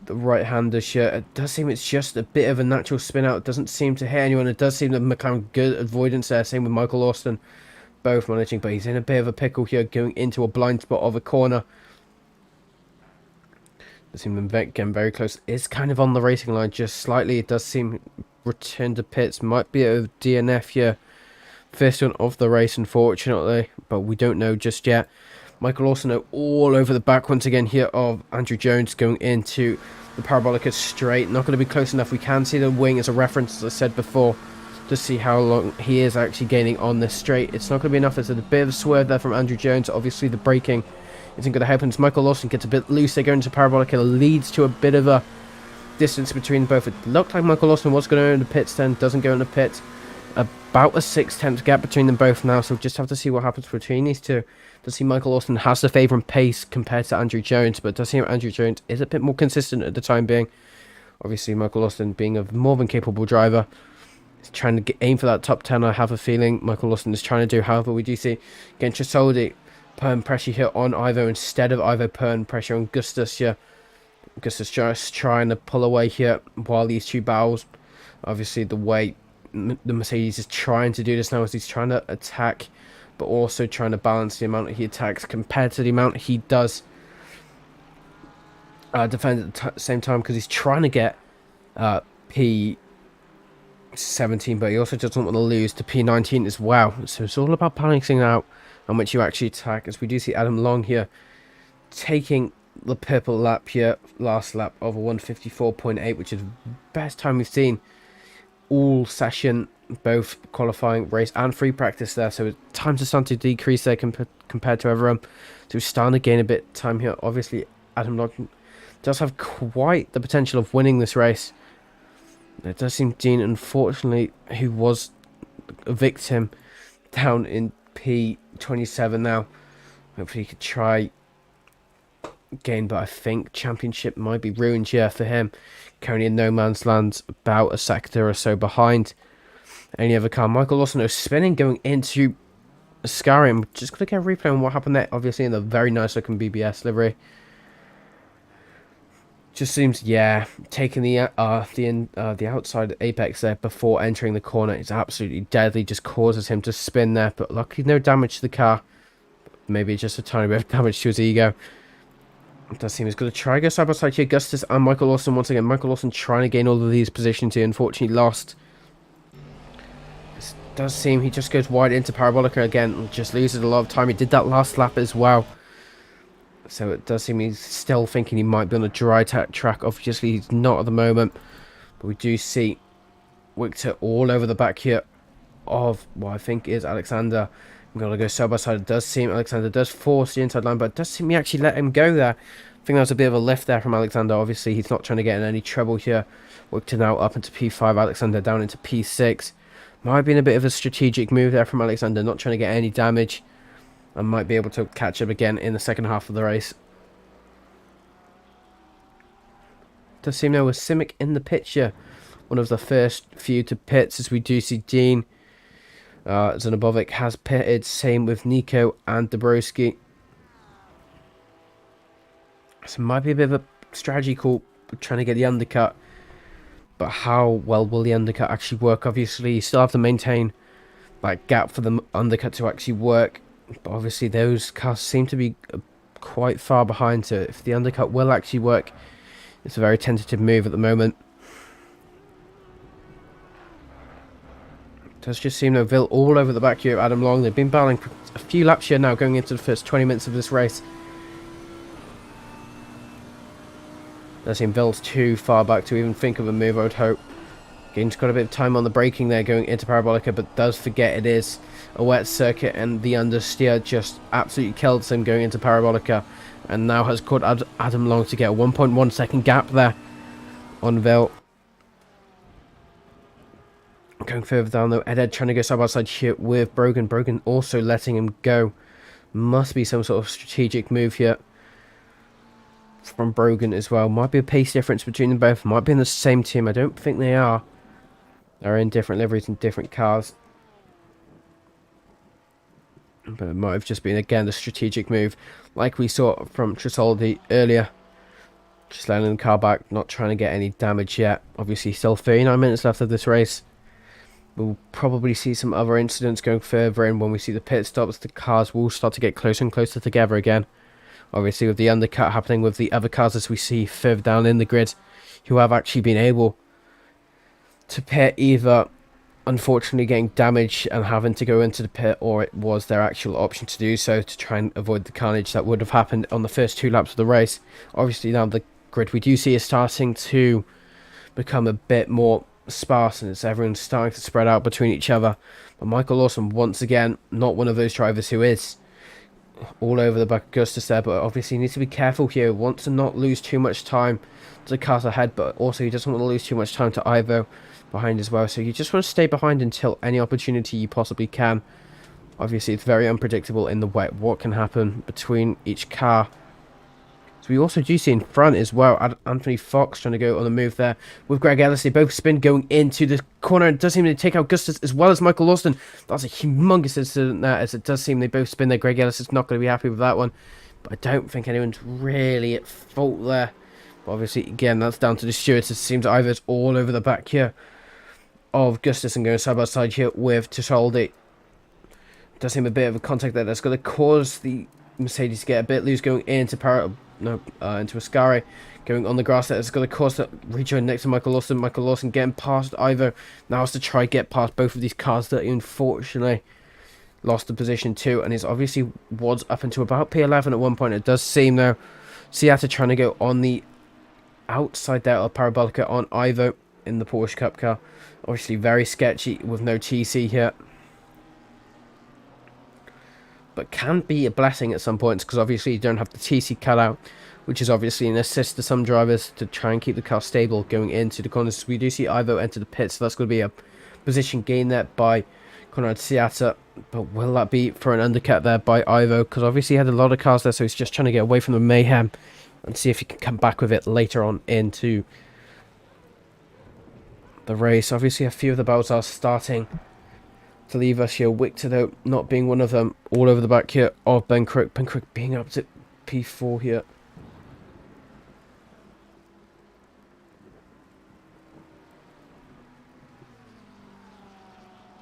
The right-hander shirt. It does seem it's just a bit of a natural spin out. It doesn't seem to hit anyone. It does seem that McLaren good avoidance there. Same with Michael Austin. Both managing, but he's in a bit of a pickle here going into a blind spot of a corner. Does seem getting very close. It's kind of on the racing line just slightly. It does seem return to pits. Might be a DNF here. First one of the race, unfortunately, but we don't know just yet. Michael Austin all over the back once again here of Andrew Jones going into the Parabolica straight. Not going to be close enough. We can see the wing as a reference, as I said before, to see how long he is actually gaining on this straight. It's not going to be enough. There's a bit of a swerve there from Andrew Jones. Obviously, the braking isn't going to help. And Michael Lawson gets a bit loose. They go into parabolic. It leads to a bit of a distance between both. It looked like Michael Lawson was going to go in the pits then. Doesn't go in the pits. About a 6/10 gap between them both now. So we'll just have to see what happens between these two. Does see Michael Lawson has the favouring pace compared to Andrew Jones. But does seem Andrew Jones is a bit more consistent at the time being. Obviously, Michael Lawson being a more than capable driver. He's trying to aim for that top 10, I have a feeling Michael Lawson is trying to do. However, we do see again Trasoldi putting pressure here on Ivo instead of Ivo putting pressure on Gustus here. Gustus just trying to pull away here while these two battles. Obviously, the way the Mercedes is trying to do this now is he's trying to attack, but also trying to balance the amount he attacks compared to the amount he does defend at the same time, because he's trying to get P17, but he also doesn't want to lose to P19 as well. So it's all about balancing out how much you actually attack, as we do see Adam Long here taking the purple lap here, last lap of a 154.8, which is the best time we've seen all session, both qualifying, race and free practice there. So times are starting to decrease there compared to everyone. So we're starting to gain a bit of time here. Obviously, Adam Long does have quite the potential of winning this race. It does seem Dean, unfortunately, who was a victim, down in P27 now. Hopefully he could try again, but I think championship might be ruined here for him. Currently in no man's land, about a sector or so behind any other car. Michael Lawson is spinning, going into Ascari. I'm just going to get a replay on what happened there, obviously in the very nice looking BBS livery. Just seems, yeah, taking the outside apex there before entering the corner is absolutely deadly. Just causes him to spin there, but luckily no damage to the car. Maybe just a tiny bit of damage to his ego. It does seem he's going to try to go side by side here. Gustus and Michael Lawson once again. Michael Lawson trying to gain all of these positions here. Unfortunately lost. This does seem he just goes wide into Parabolica again and just loses a lot of time. He did that last lap as well. So it does seem he's still thinking he might be on a dry track. Obviously, he's not at the moment. But we do see Victor all over the back here of what I think is Alexander. I'm going to go side by side. It does seem Alexander does force the inside line, but it does seem he actually let him go there. I think that was a bit of a lift there from Alexander. Obviously, he's not trying to get in any trouble here. Victor now up into P5. Alexander down into P6. Might have been a bit of a strategic move there from Alexander. Not trying to get any damage. And might be able to catch up again in the second half of the race. Does seem now with Simic in the picture. One of the first few to pits, as we do see Dean. Zanobovic has pitted. Same with Nico and Dabrowski. So it might be a bit of a strategy call trying to get the undercut. But how well will the undercut actually work? Obviously, you still have to maintain that gap for the undercut to actually work. But obviously those cars seem to be quite far behind, so if the undercut will actually work, it's a very tentative move at the moment. It does just seem though Vil all over the back here of Adam Long. They've been battling for a few laps here now, going into the first 20 minutes of this race. It does seem Vil's too far back to even think of a move, I would hope. Gain's got a bit of time on the braking there going into Parabolica, but does forget it is a wet circuit, and the understeer just absolutely kills him going into Parabolica, and now has caught Adam Long to get a 1.1 second gap there on Vil. Going further down though, Ed trying to go side by side here with Brogan. Brogan also letting him go. Must be some sort of strategic move here from Brogan as well. Might be a pace difference between them both. Might be in the same team. I don't think they are. They're in different liveries and different cars. But it might have just been, again, the strategic move, like we saw from Trasoldi earlier. Just letting the car back, not trying to get any damage yet. Obviously, still 39 minutes left of this race. We'll probably see some other incidents going further in when we see the pit stops. The cars will start to get closer and closer together again. Obviously, with the undercut happening with the other cars as we see further down in the grid, who have actually been able to pit, either unfortunately getting damaged and having to go into the pit, or it was their actual option to do so to try and avoid the carnage that would have happened on the first two laps of the race. Obviously now the grid we do see is starting to become a bit more sparse and it's everyone's starting to spread out between each other. But Michael Lawson, once again, not one of those drivers who is all over the back of Augustus there, but obviously he needs to be careful here. Wants to not lose too much time to the cars ahead, but also he doesn't want to lose too much time to Ivo behind as well. So you just want to stay behind until any opportunity you possibly can. Obviously, it's very unpredictable in the wet what can happen between each car. So we also do see in front as well, Anthony Fox trying to go on the move there with Greg Ellis. They both spin going into the corner. It does seem to take out Gustus as well as Michael Lawson. That's a humongous incident there, as it does seem they both spin there. Greg Ellis is not going to be happy with that one. But I don't think anyone's really at fault there. But obviously, again, that's down to the stewards. It seems Ivor's all over the back here of Gustus and going side by side here with Tisoldi. Does seem a bit of a contact there. That's going to cause the Mercedes to get a bit loose going into into Ascari, going on the grass there. It's going to cause that rejoin next to Michael Lawson. Michael Lawson getting past Ivo. Now has to try get past both of these cars that unfortunately lost the position too, and is obviously was up into about P11 at one point. It does seem now Seattle trying to go on the outside there of Parabolica on Ivo in the Porsche Cup car. Obviously very sketchy with no TC here, but can be a blessing at some points because obviously you don't have the TC cut out, which is obviously an assist to some drivers to try and keep the car stable going into the corners. We do see Ivo enter the pit, so that's going to be a position gain there by Conrad Seata, but will that be for an undercut there by Ivo? Because obviously he had a lot of cars there, so he's just trying to get away from the mayhem and see if he can come back with it later on into the race. Obviously a few of the battles are starting to leave us here. Victor, though, not being one of them, all over the back here of Ben Crook. Ben Crook being up to P4 here.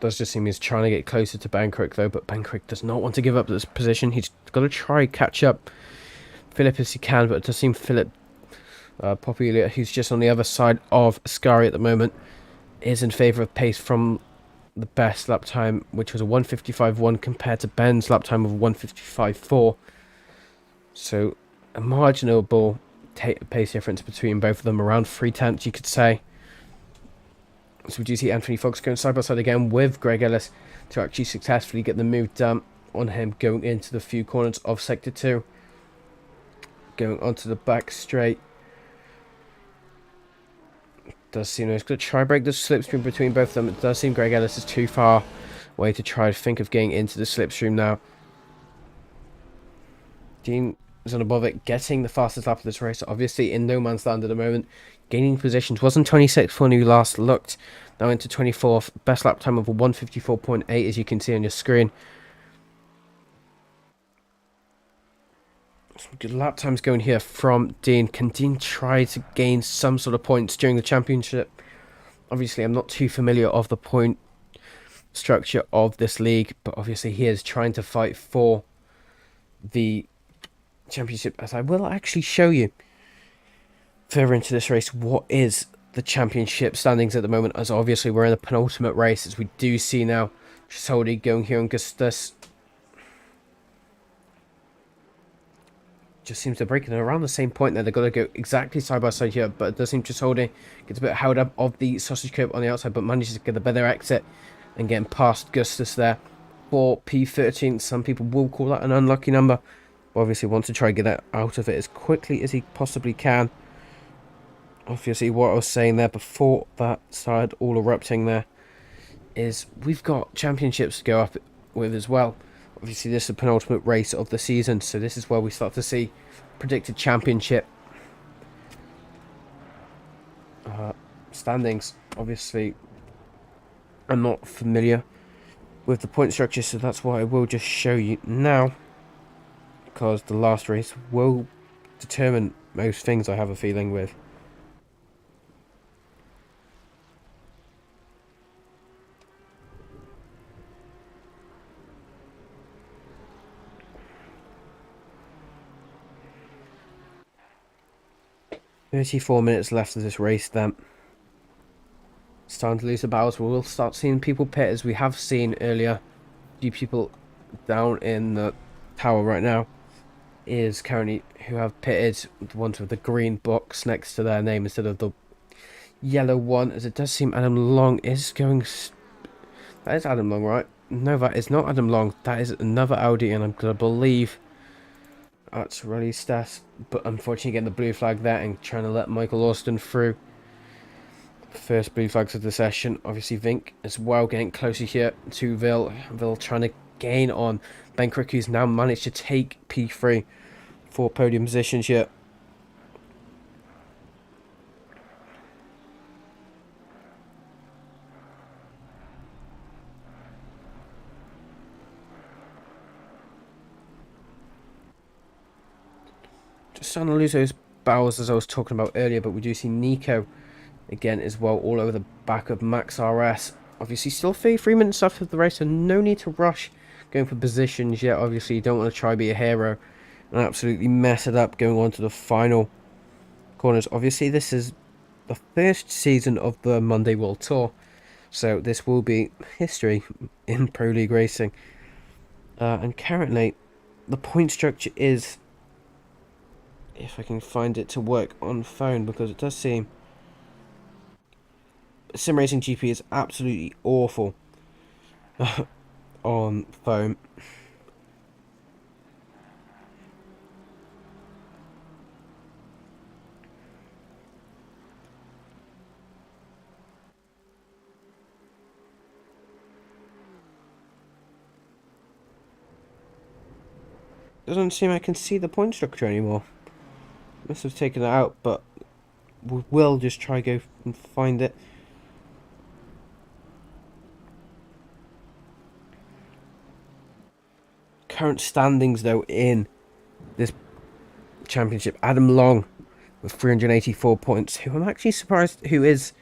Does just seem he's trying to get closer to Ben Crook, though, but Ben Crook does not want to give up this position. He's got to try catch up Philip as he can, but it does seem Philip Populia, who's just on the other side of Ascari at the moment, is in favour of pace from the best lap time, which was a 1:55.1 compared to Ben's lap time of 1:55.4. So a marginal pace difference between both of them, around 3/10 you could say. So we do see Anthony Fox going side by side again with Greg Ellis to actually successfully get the move done on him going into the few corners of Sector 2. Going onto the back straight. Does seem he's going to try break the slipstream between both of them. It does seem Greg Ellis is too far away to try to think of getting into the slipstream now. Dean is on above it, getting the fastest lap of this race, obviously in no man's land at the moment. Gaining positions, wasn't 26th when you last looked, now into 24th. Best lap time of a 1:54.8 as you can see on your screen. Some good lap times going here from Dean. Can Dean try to gain some sort of points during the championship? Obviously, I'm not too familiar of the point structure of this league, but obviously he is trying to fight for the championship, as I will actually show you further into this race what is the championship standings at the moment, as obviously we're in the penultimate race, as we do see now Chisoldi going here on Gustus. Just seems to break it around the same point there. They've got to go exactly side by side here, but it does seem Chisoldi gets a bit held up of the sausage curb on the outside, but manages to get a better exit and getting past Gustus there for P13. Some people will call that an unlucky number, but obviously wants to try and get that out of it as quickly as he possibly can. Obviously what I was saying there before that started all erupting there is we've got championships to go up with as well. Obviously this is the penultimate race of the season, so this is where we start to see predicted championship standings. Obviously I'm not familiar with the point structure, so that's why I will just show you now, because the last race will determine most things, I have a feeling with. "34 minutes left of this race then. Starting to lose the battles. We'll start seeing people pit, as we have seen earlier. A few people down in the tower right now is currently who have pitted, the ones with the green box next to their name instead of the yellow one, as it does seem Adam Long is going... That is Adam Long, right? No, that is not Adam Long. That is another Audi, and I'm going to believe that's rally stats. But unfortunately getting the blue flag there and trying to let Michael Austin through. First blue flags of the session. Obviously Vink as well getting closer here to Vil. Vil trying to gain on Ben Crick, who's now managed to take P3 for podium positions here. Just starting to lose those barrels as I was talking about earlier, but we do see Nico again as well all over the back of Max RS. Obviously still 33 minutes after the race, so no need to rush going for positions yet. Obviously you don't want to try be a hero and absolutely mess it up going on to the final corners. Obviously this is the first season of the Monday World Tour, so this will be history in Pro League racing. And currently the point structure is, if I can find it to work on phone, because it does seem Sim Racing GP is absolutely awful on phone. Doesn't seem I can see the point structure anymore. Must have taken it out, but we will just try go and find it. Current standings though in this championship: Adam Long with 384 points, who I'm actually surprised who is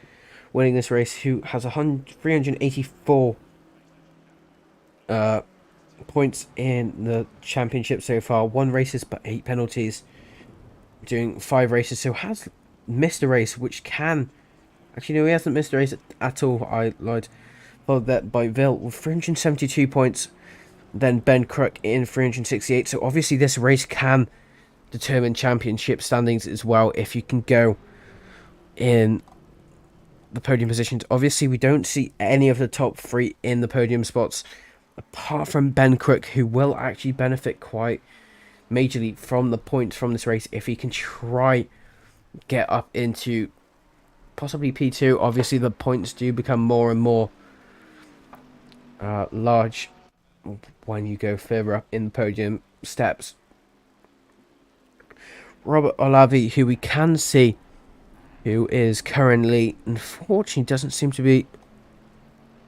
winning this race, who has 384 points in the championship so far. 1 races but 8 penalties, doing 5 races, so has missed a race, which can... Actually, no, he hasn't missed a race at all. I lied. Followed that by Vil with 372 points. Then Ben Crook in 368. So obviously this race can determine championship standings as well, if you can go in the podium positions. Obviously we don't see any of the top 3 in the podium spots, apart from Ben Crook, who will actually benefit quite majorly from the points from this race if he can try get up into possibly P2. Obviously the points do become more and more large when you go further up in the podium steps. Robert Olavi, who we can see, who is currently, unfortunately doesn't seem to be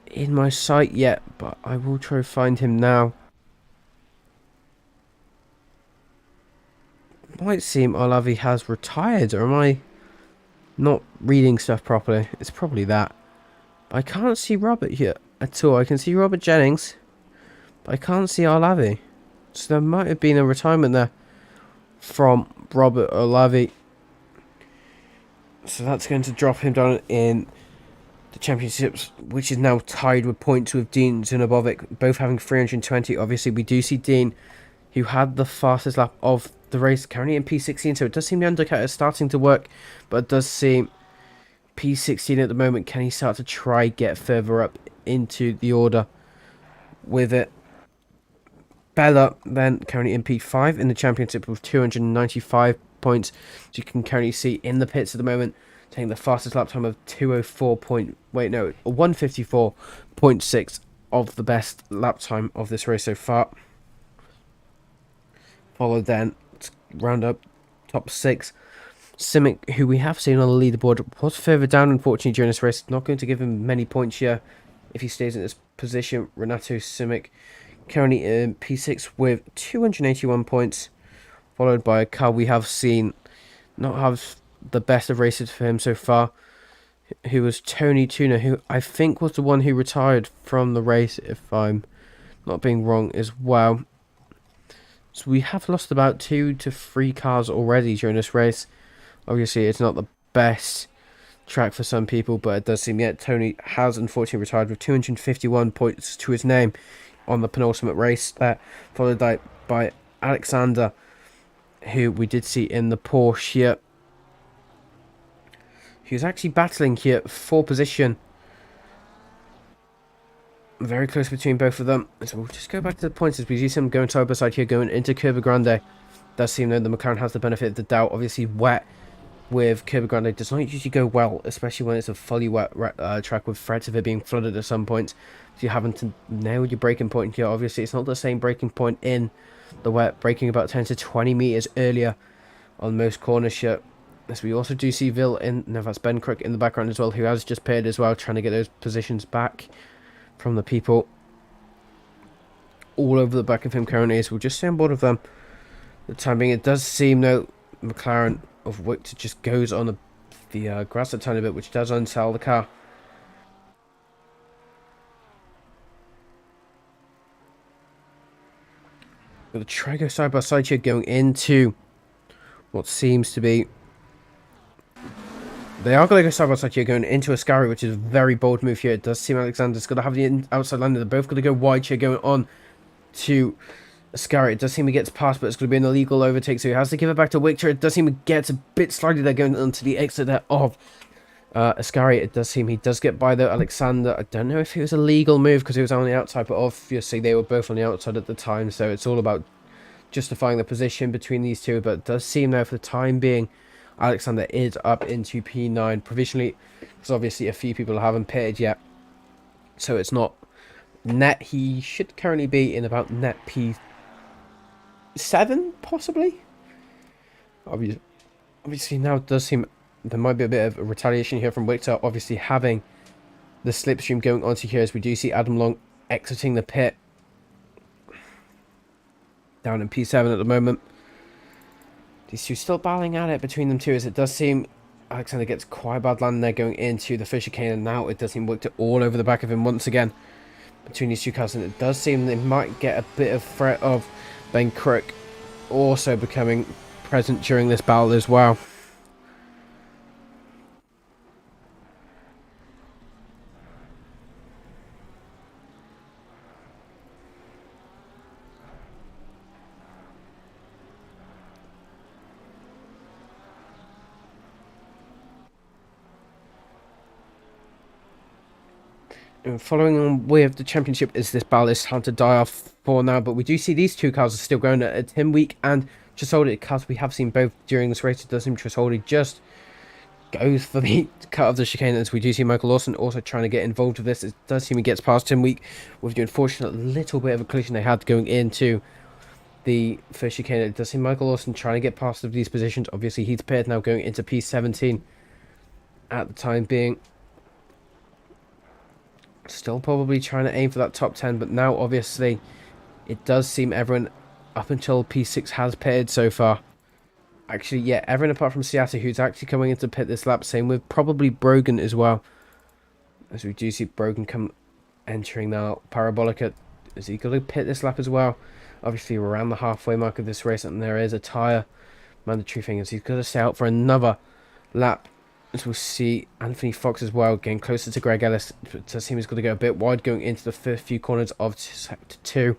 in my sight yet, but I will try to find him now. Might seem Olavi has retired, or am I not reading stuff properly? It's probably that. I can't see Robert here at all. I can see Robert Jennings, but I can't see Olavi. So there might have been a retirement there from Robert Olavi. So that's going to drop him down in the championships, which is now tied with points with Dean Zunobovic, both having 320. Obviously we do see Dean, who had the fastest lap of the race, currently in P16, so it does seem the undercut is starting to work, but it does seem P16 at the moment. Can he start to try get further up into the order with it? Bella then currently in P5 in the championship with 295 points, as you can currently see in the pits at the moment, taking the fastest lap time of 154.6 of the best lap time of this race so far. Followed then, to round up top 6, Simic, who we have seen on the leaderboard, was further down unfortunately during this race. Not going to give him many points here if he stays in this position. Renato Simic currently in P6 with 281 points, followed by a car we have seen not have the best of races for him so far, who was Tony Tuna, who I think was the one who retired from the race, if I'm not being wrong as well. So we have lost about 2 to 3 cars already during this race. Obviously it's not the best track for some people, but it does seem yet Tony has unfortunately retired with 251 points to his name on the penultimate race there, followed by Alexander, who we did see in the Porsche here, who's actually battling here for position. Very close between both of them. So we'll just go back to the points as we see some going side by side here, going into Curva Grande. Does seem that the McLaren has the benefit of the doubt. Obviously, wet with Curva Grande does not usually go well, especially when it's a fully wet track with threats of it being flooded at some point. So you're having to nail your braking point here. Obviously, it's not the same braking point in the wet, braking about 10 to 20 meters earlier on most corners here. As we also do see Vil in, no, that's Ben Crook in the background as well, who has just paired as well, trying to get those positions back from the people all over the back of him currently. So we'll just stay on board of them for the time being. It does seem though McLaren of Victor just goes on the grass a tiny bit, which does unsell the car. But the try go side by side here, going into what seems to be, they are going to go side by side here, going into Ascari, which is a very bold move here. It does seem Alexander's going to have the outside line. They're both going to go wide here, going on to Ascari. It does seem he gets past, but it's going to be an illegal overtake, so he has to give it back to Victor. It does seem he gets a bit slightly there, going onto the exit there of Ascari. It does seem he does get by though. Alexander, I don't know if it was a legal move because he was on the outside, but obviously they were both on the outside at the time, so it's all about justifying the position between these two. But it does seem now for the time being Alexander is up into P9 provisionally, because obviously a few people haven't pitted yet, so it's not net. He should currently be in about net P7 possibly. Obviously now it does seem there might be a bit of a retaliation here from Victor, obviously having the slipstream going onto here, as we do see Adam Long exiting the pit down in P7 at the moment. These two still battling at it between them two, as it does seem Alexander gets quite a bad landing there going into the Fisher Cane, and now it does seem Victor all over the back of him once again between these two cars, and it does seem they might get a bit of threat of Ben Crook also becoming present during this battle as well. And following on with the championship is this battle is time to die off for now, but we do see these two cars are still going at Tim Week and Trissoldi, cars we have seen both during this race. It does seem Trissoldi just goes for the cut of the chicane, as we do see Michael Lawson also trying to get involved with this. It does seem he gets past Tim Week with the unfortunate little bit of a collision they had going into the first chicane. It does seem Michael Lawson trying to get past of these positions. Obviously he's paired now going into P17 at the time being. Still probably trying to aim for that top 10, but now obviously it does seem everyone up until P6 has paired so far. Actually, yeah, everyone apart from Seattle, who's actually coming into pit this lap. Same with probably Brogan as well, as we do see Brogan come entering now. Parabolica, is he going to pit this lap as well? Obviously we're around the halfway mark of this race, and there is a tyre mandatory thing, as he's going to stay out for another lap. As we'll see Anthony Fox as well, getting closer to Greg Ellis. It does seem he's going to go a bit wide going into the first few corners of Sector 2.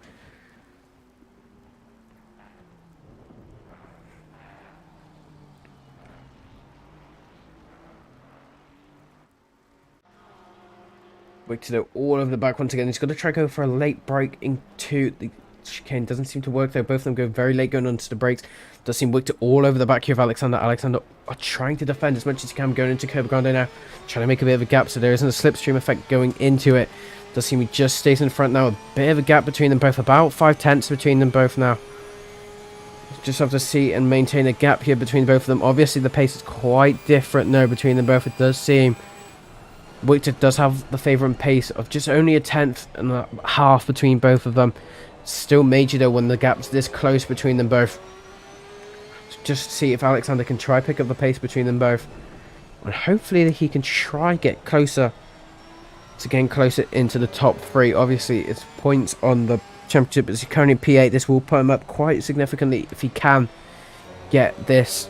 Victor all over the back once again. He's going to try to go for a late break into the chicane. Doesn't seem to work though. Both of them go very late going onto the brakes. Does seem Victor all over the back here of Alexander. Alexander are trying to defend as much as he can, going into Curva Grande now, trying to make a bit of a gap so there isn't a slipstream effect going into it. Does seem he just stays in front now. A bit of a gap between them both, about 5/10 between them both now. Just have to see and maintain a gap here between both of them. Obviously the pace is quite different now between them both. It does seem Victor does have the favouring pace of just only a 1/10 and a half between both of them. Still major though when the gap's this close between them both. Just see if Alexander can try pick up the pace between them both, and hopefully he can try get closer to getting closer into the top 3. Obviously it's points on the championship, as he's currently P8. This will put him up quite significantly if he can get this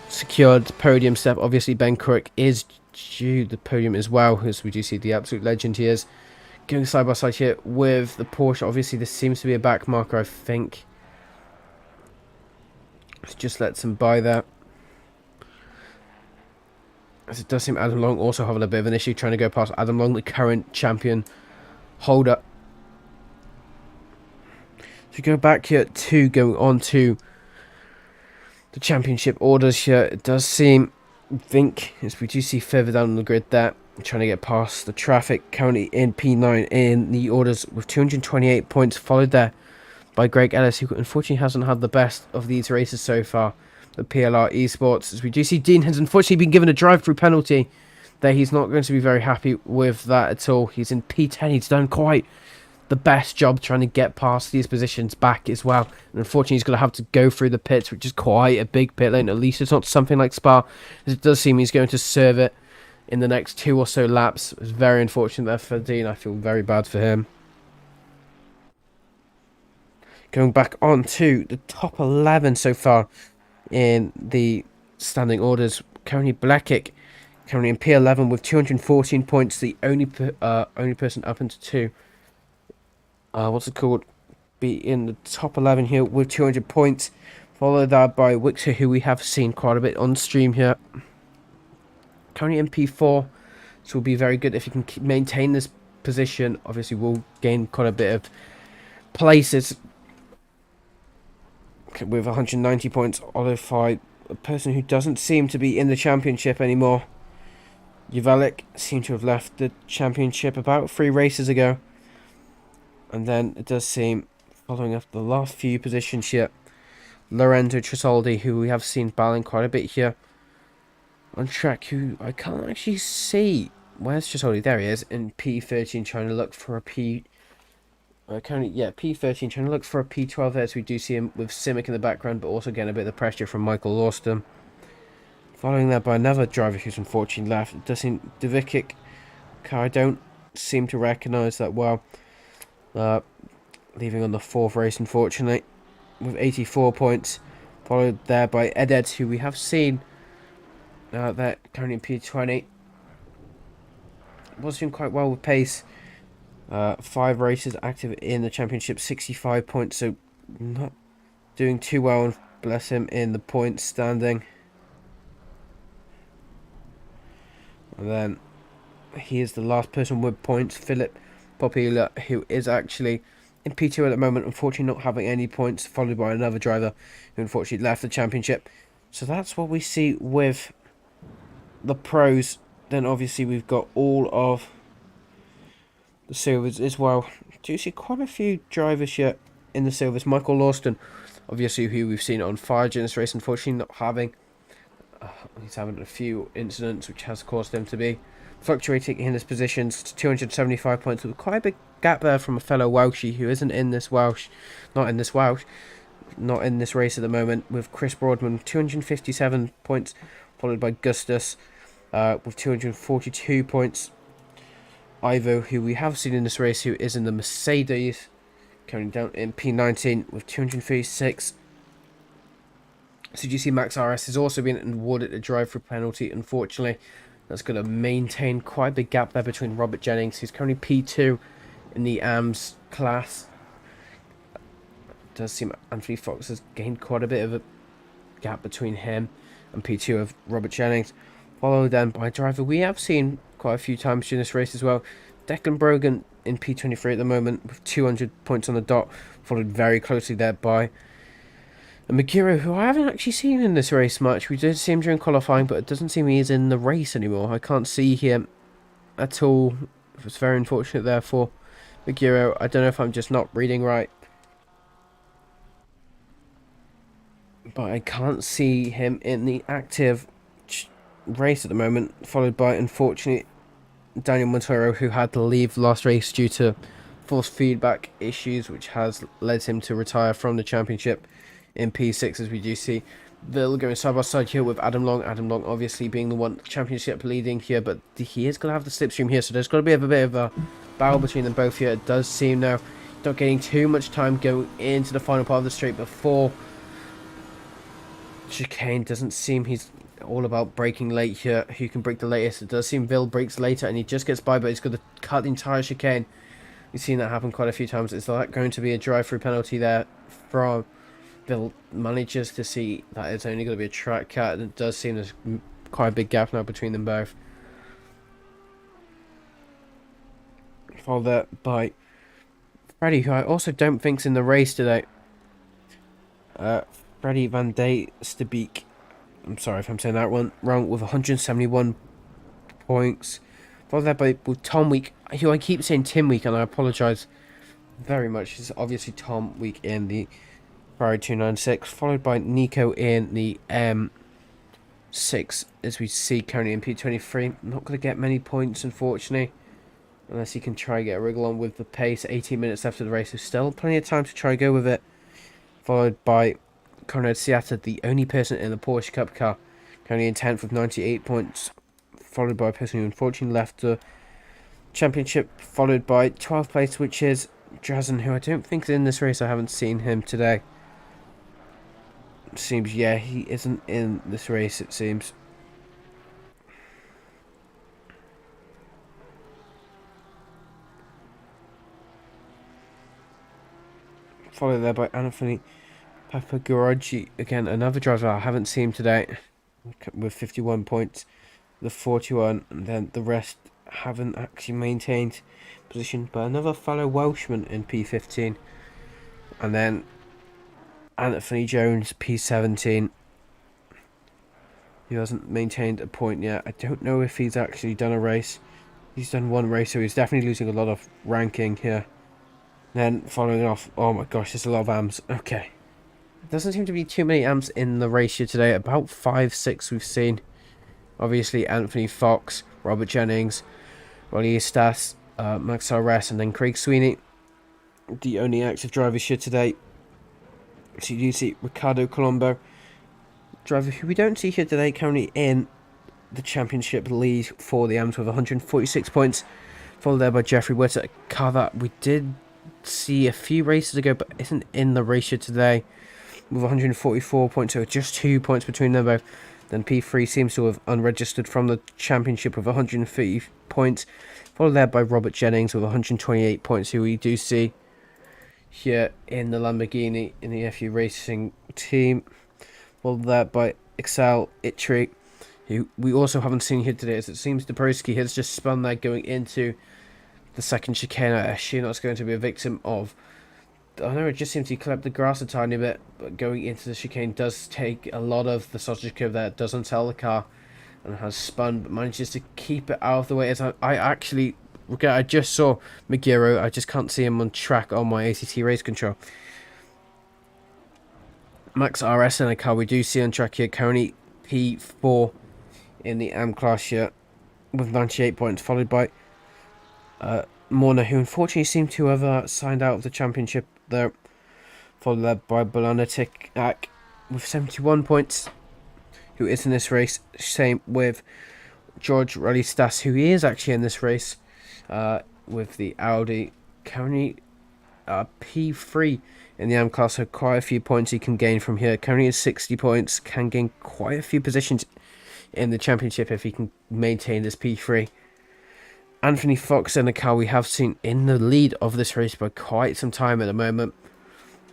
secured podium step. Obviously Ben Crook is due the podium as well, as we do see the absolute legend he is going side by side here with the Porsche. Obviously this seems to be a back marker, I think. Just lets him by there. As it does seem Adam Long also having a bit of an issue trying to go past Adam Long, the current champion holder. So go back here to going on to the championship orders here. It does seem, I think, as we do see further down the grid there, trying to get past the traffic, currently in P9 in the orders with 228 points, followed there by Greg Ellis, who unfortunately hasn't had the best of these races so far. The PLR Esports, as we do see Dean has unfortunately been given a drive-through penalty there. He's not going to be very happy with that at all. He's in P10. He's done quite the best job trying to get past these positions back as well. And unfortunately, he's going to have to go through the pits, which is quite a big pit lane. At least it's not something like Spa, as it does seem he's going to serve it in the next 2 or so laps. It's very unfortunate there for Dean. I feel very bad for him. Going back on to the top 11 so far in the standing orders. Currently Blackick, currently in P11 with 214 points. The only person up into 2. Be in the top 11 here with 200 points. Followed that by Wixer, who we have seen quite a bit on stream here. Currently in P4, so will be very good if he can maintain this position. Obviously, we'll gain quite a bit of places with 190 points. Olified, a person who doesn't seem to be in the championship anymore. Yuvelic seemed to have left the championship about 3 races ago. And then it does seem, following up the last few positions here, Lorenzo Trisoldi, who we have seen battling quite a bit here on track, who I can't actually see. Where's Trisoldi? There he is, in P13, trying to look for a P13, trying to look for a P12 there, so we do see him with Simic in the background, but also getting a bit of pressure from Michael Lawston. Following that by another driver who's unfortunately left. It does seem Divicic, I don't seem to recognise that well. Leaving on the 4th race, unfortunately, with 84 points. Followed there by Ed, who we have seen there currently in P20. Was doing quite well with pace. 5 races active in the championship, 65 points, so not doing too well, bless him, in the points standing. And then he is the last person with points, Philip Popular, who is actually in P2 at the moment, unfortunately not having any points, followed by another driver who unfortunately left the championship. So that's what we see with the pros. Then obviously we've got all of the silvers as well. Do you see quite a few drivers here in the silvers? Michael Lawston, obviously, who we've seen on fire during this race, unfortunately not having. He's having a few incidents which has caused him to be fluctuating in his positions to 275 points, with quite a big gap there from a fellow Welshie who isn't in this not in this race at the moment, with Chris Broadman 257 points, followed by Gustus with 242 points. Ivo, who we have seen in this race, who is in the Mercedes, coming down in P19 with 236. CGC Max RS has also been awarded a drive-through penalty, unfortunately. That's going to maintain quite a big gap there between Robert Jennings, who's currently P2 in the AMS class. It does seem Anthony Fox has gained quite a bit of a gap between him and P2 of Robert Jennings. Followed then by a driver we have seen quite a few times during this race as well. Declan Brogan in P23 at the moment with 200 points on the dot, followed very closely there by Magiro, who I haven't actually seen in this race much. We did see him during qualifying, but it doesn't seem he is in the race anymore. I can't see him at all. It's very unfortunate there for Magiro. I don't know if I'm just not reading right, but I can't see him in the active race at the moment. Followed by, unfortunately, Daniel Montero, who had to leave last race due to force feedback issues, which has led him to retire from the championship in P6, as we do see Bill going side by side here with Adam Long. Adam Long obviously being the one championship leading here, but he is going to have the slipstream here, so there's got to be a bit of a battle between them both here. It does seem now not getting too much time going into the final part of the straight before chicane. Doesn't seem he's all about breaking late here. Who can break the latest? It does seem Bill breaks later and he just gets by, but he's got to cut the entire chicane. We've seen that happen quite a few times. Is that going to be a drive-through penalty there from Bill? Manages to see that it's only going to be a track cut, and it does seem there's quite a big gap now between them both. Followed that by Freddie, who I also don't think's in the race today. Freddie van de Stebeek. I'm sorry if I'm saying that one wrong, with 171 points. Followed that by with Tom Week, who I keep saying Tim Week, and I apologise very much. It's obviously Tom Week in the Ferrari 296, followed by Nico in the M6, as we see currently in P23. Not going to get many points, unfortunately, unless he can try and get a wriggle on with the pace. 18 minutes after the race, so still plenty of time to try and go with it. Followed by Conrad Siata, the only person in the Porsche Cup car, currently in 10th with 98 points. Followed by a person who unfortunately left the championship, followed by 12th place, which is Drazen, who I don't think is in this race. I haven't seen him today. Seems, yeah, he isn't in this race, it seems. Followed there by Anthony Papagorgi, again, another driver I haven't seen today, with 51 points. The 41, and then the rest haven't actually maintained position, but another fellow Welshman in P15, and then Anthony Jones P17, who hasn't maintained a point yet. I don't know if he's actually done a race. He's done one race, so he's definitely losing a lot of ranking here. Then following off, oh my gosh, there's a lot of AMs. Okay, doesn't seem to be too many AMs in the race here today. About 5-6 we've seen. Obviously, Anthony Fox, Robert Jennings, Rolly Stas, Max RS, and then Craig Sweeney. The only active drivers here today. So you do see Ricardo Colombo, driver who we don't see here today, currently in the championship lead for the AMs with 146 points. Followed there by Jeffrey Witter, a car that we did see a few races ago, but isn't in the race here today, with 144 points, so just 2 points between them both. Then P3 seems to have unregistered from the championship with 130 points. Followed there by Robert Jennings with 128 points, who we do see here in the Lamborghini in the FU Racing team. Followed there by Excel Itri, who we also haven't seen here today, as it seems Dabrowski has just spun there going into the second chicane. I assume that's going to be a victim of, I know it just seems to collect the grass a tiny bit, but going into the chicane does take a lot of the sausage curve there. It doesn't tell the car, and has spun, but manages to keep it out of the way. As I just saw Magiro. I just can't see him on track on my ACC race control. Max RS in a car we do see on track here, currently P4 in the AM class here with 98 points, followed by Morna, who unfortunately seemed to have signed out of the championship there. Followed there by Bolanatic with 71 points, who is in this race. Same with George Rally Stas, who is actually in this race with the Audi. Currently P3 in the AM class, so quite a few points he can gain from here. Currently is 60 points, can gain quite a few positions in the championship if he can maintain this P3. Anthony Fox in a car we have seen in the lead of this race by quite some time at the moment,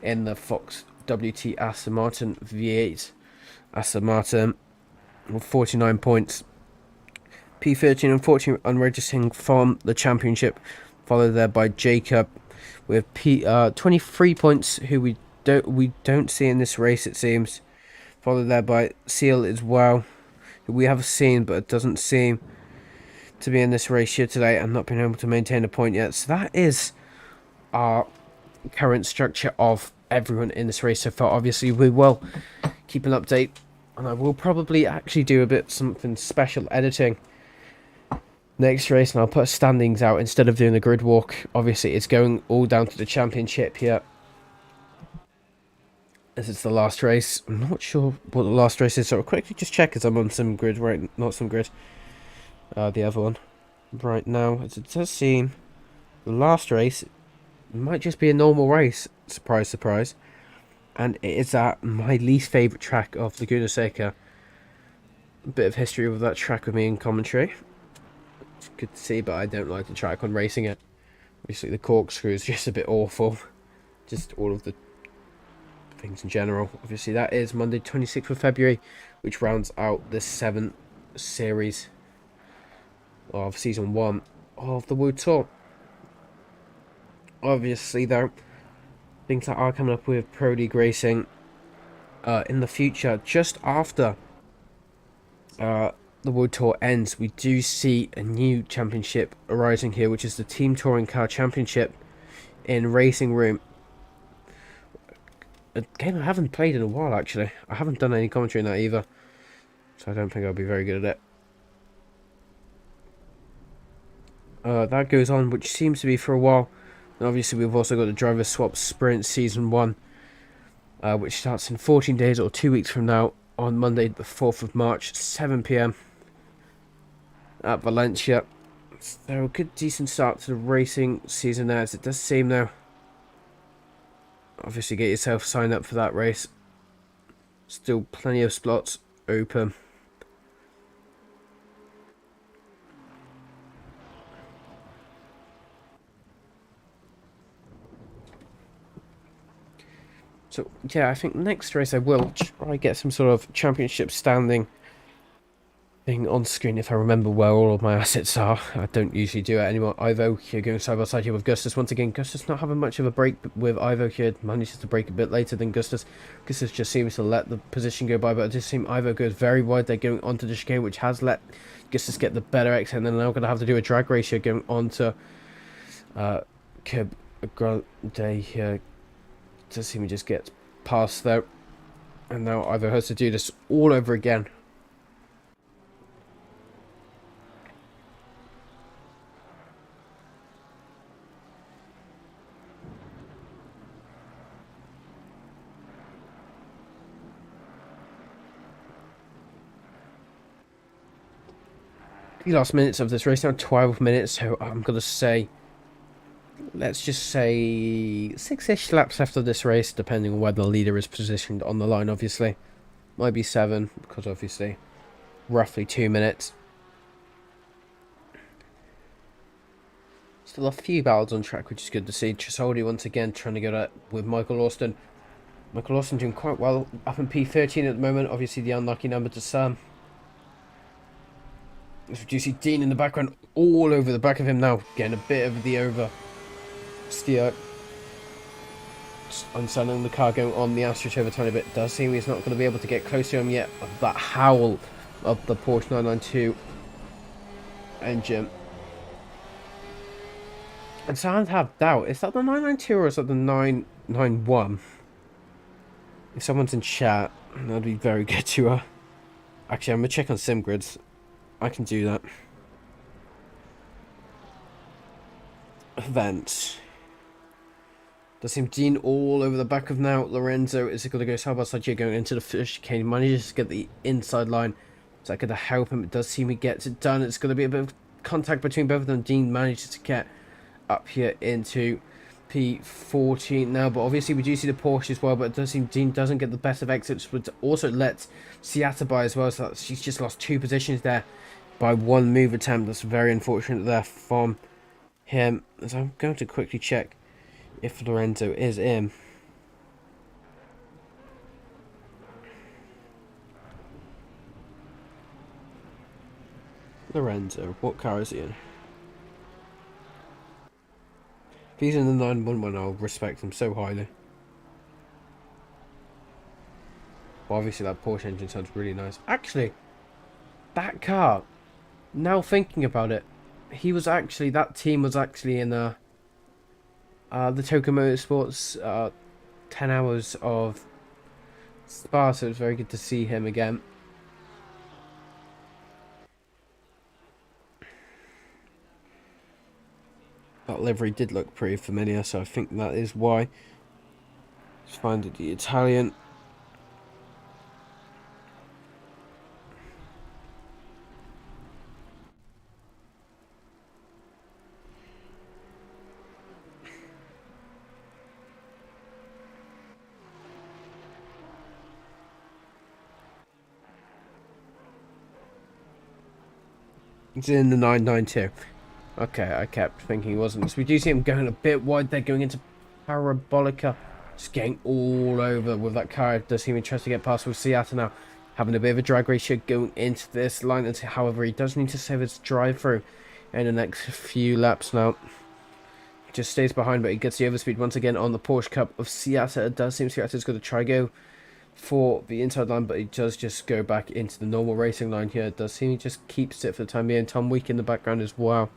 in the Fox WT Aston Martin V8 Aston Martin with 49 points. P13 unfortunately unregistering from the championship, followed there by Jacob with 23 points, who we don't see in this race, it seems. Followed there by Seal as well, who we have seen but it doesn't seem to be in this race here today and not being able to maintain a point yet. So that is our current structure of everyone in this race so far. Obviously we will keep an update, and I will probably actually do a bit something special editing next race, and I'll put standings out instead of doing the grid walk. Obviously it's going all down to the championship here, as it's the last race. I'm not sure what the last race is, so I'll quickly just check as I'm on some grid, right, not some grid, the other one right now. As it does seem the last race might just be a normal race, surprise surprise, and it is at my least favourite track of Laguna Seca. A bit of history with that track with me in commentary. It's good to see, but I don't like the track when racing it. Obviously the corkscrew is just a bit awful, just all of the things in general. Obviously that is Monday 26th of February, which rounds out the 7 series of season 1 of the World Tour. Obviously, though, things that are coming up with Pro League Racing in the future, just after the World Tour ends, we do see a new championship arising here, which is the Team Touring Car Championship in Racing Room. A game I haven't played in a while, actually. I haven't done any commentary on that either, so I don't think I'll be very good at it. That goes on, which seems to be for a while. And obviously, we've also got the Driver Swap Sprint Season 1, which starts in 14 days or 2 weeks from now on Monday, the 4th of March, 7 PM at Valencia. So, a good, decent start to the racing season there, as it does seem now. Obviously, get yourself signed up for that race. Still plenty of slots open. So, yeah, I think next race I will try get some sort of championship standing thing on screen if I remember where all of my assets are. I don't usually do it anymore. Ivo here going side by side here with Gustus. Once again, Gustus not having much of a break with Ivo here. Manages to break a bit later than Gustus. Gustus just seems to let the position go by, but it just seems Ivo goes very wide. They're going onto the chicane, which has let Gustus get the better exit, and then they're now going to have to do a drag race here going onto Kib Grande here. Does seem he just gets past though, and now Ivo has to do this all over again. The last minutes of this race now, 12 minutes, so I'm gonna say, let's just say 6-ish laps left of this race, depending on where the leader is positioned on the line. Obviously might be 7, because obviously roughly 2 minutes. Still a few battles on track, which is good to see. Tresoldi once again trying to go at with Michael Austin. Michael Austin doing quite well up in P13 at the moment. Obviously the unlucky number to some. You see Dean in the background, all over the back of him now, getting a bit of the over steer. Unsettling the car, going on the Astros over a tiny bit. Does seem he's not going to be able to get close to him yet. Of that howl of the Porsche 992 engine. And so I have doubt, is that the 992 or is that the 991? If someone's in chat, that'd be very good to actually, I'm going to check on SimGrids. I can do that. Events. Does seem Dean all over the back of now. Lorenzo is going to go side by side here, going into the first chicane. He manages to get the inside line. Is that going to help him? It does seem he gets it done. It's going to be a bit of contact between both of them. Dean manages to get up here into P14 now, but obviously we do see the Porsche as well, but it does seem Dean doesn't get the best of exits, but also lets Seata by as well, so she's just lost 2 positions there by 1 move attempt. That's very unfortunate there from him. So I'm going to quickly check if Lorenzo is in. Lorenzo, what car is he in? If he's in the 911, I'll respect him so highly. Well, obviously that Porsche engine sounds really nice. Actually, that car, now thinking about it, that team was actually in the Tokyo Motorsports 10 hours of Spa, so it's very good to see him again. That livery did look pretty familiar, so I think that is why. Let's find the Italian. It's in the 992. Okay, I kept thinking he wasn't. So we do see him going a bit wide there, going into Parabolica. Just getting all over with that car. Does seem he tries to get past with Seata now. having a bit of a drag race here going into this line. However, he does need to save his drive through in the next few laps now. Just stays behind, but he gets the overspeed once again on the Porsche Cup of Seattle. It does seem Seattle's going to try go for the inside line, but he does just go back into the normal racing line here. It does seem he just keeps it for the time being. Tom Week in the background as well.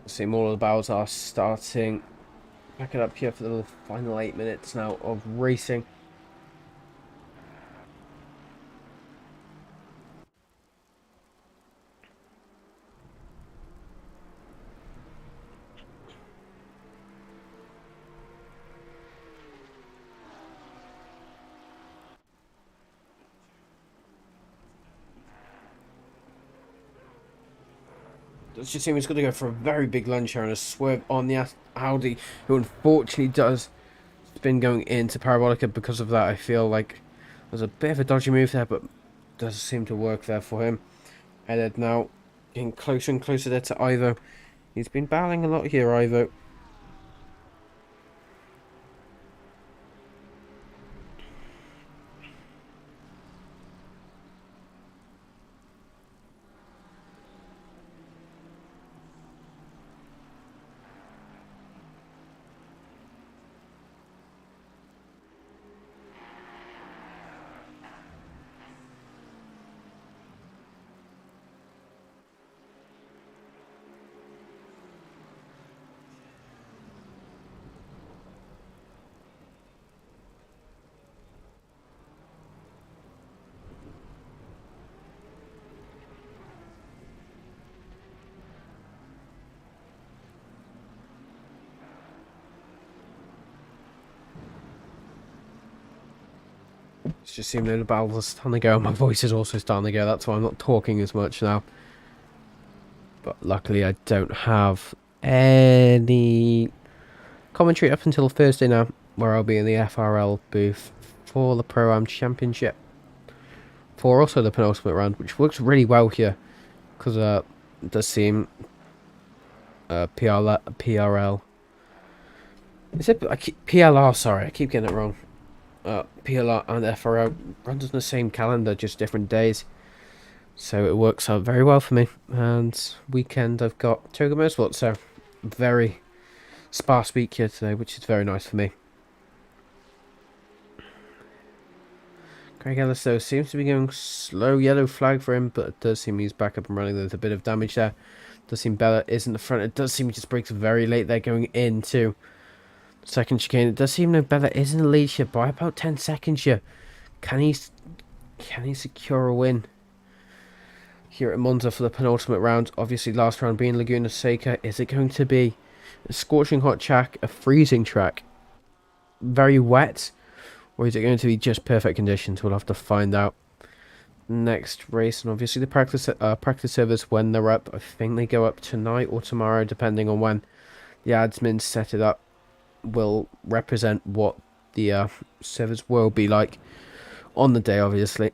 See, all of the battles are starting. Back it up here for the final 8 minutes now of racing. It just seems he's going to go for a very big lunge here and a swerve on the Audi, who unfortunately does spin going into Parabolica. Because of that, I feel like there's a bit of a dodgy move there, but does seem to work there for him. And then now getting closer and closer there to Ivo. He's been battling a lot here, Ivo. It's just seeming the battle is starting to go. My voice is also starting to go. That's why I'm not talking as much now. But luckily I don't have any commentary up until Thursday now, where I'll be in the FRL booth for the Pro-Am Championship. For also the penultimate round, which works really well here. Because it does seem PRL. Is it PLR? Sorry, I keep getting it wrong. PLR and FRL runs on the same calendar, just different days. So it works out very well for me. And weekend I've got Togo Motorsport, so very sparse week here today, which is very nice for me. Craig Ellis though seems to be going slow. Yellow flag for him, but it does seem he's back up and running. There's a bit of damage there. It does seem Bella is in the front. It does seem he just breaks very late there going into second chicane. It does seem no Bella is in the lead here by about 10 seconds here. Can he secure a win here at Monza for the penultimate round? Obviously last round being Laguna Seca. Is it going to be a scorching hot track, a freezing track, very wet, or is it going to be just perfect conditions? We'll have to find out next race. And obviously the practice servers, when they're up, I think they go up tonight or tomorrow depending on when the admins set it up, will represent what the servers will be like on the day, obviously.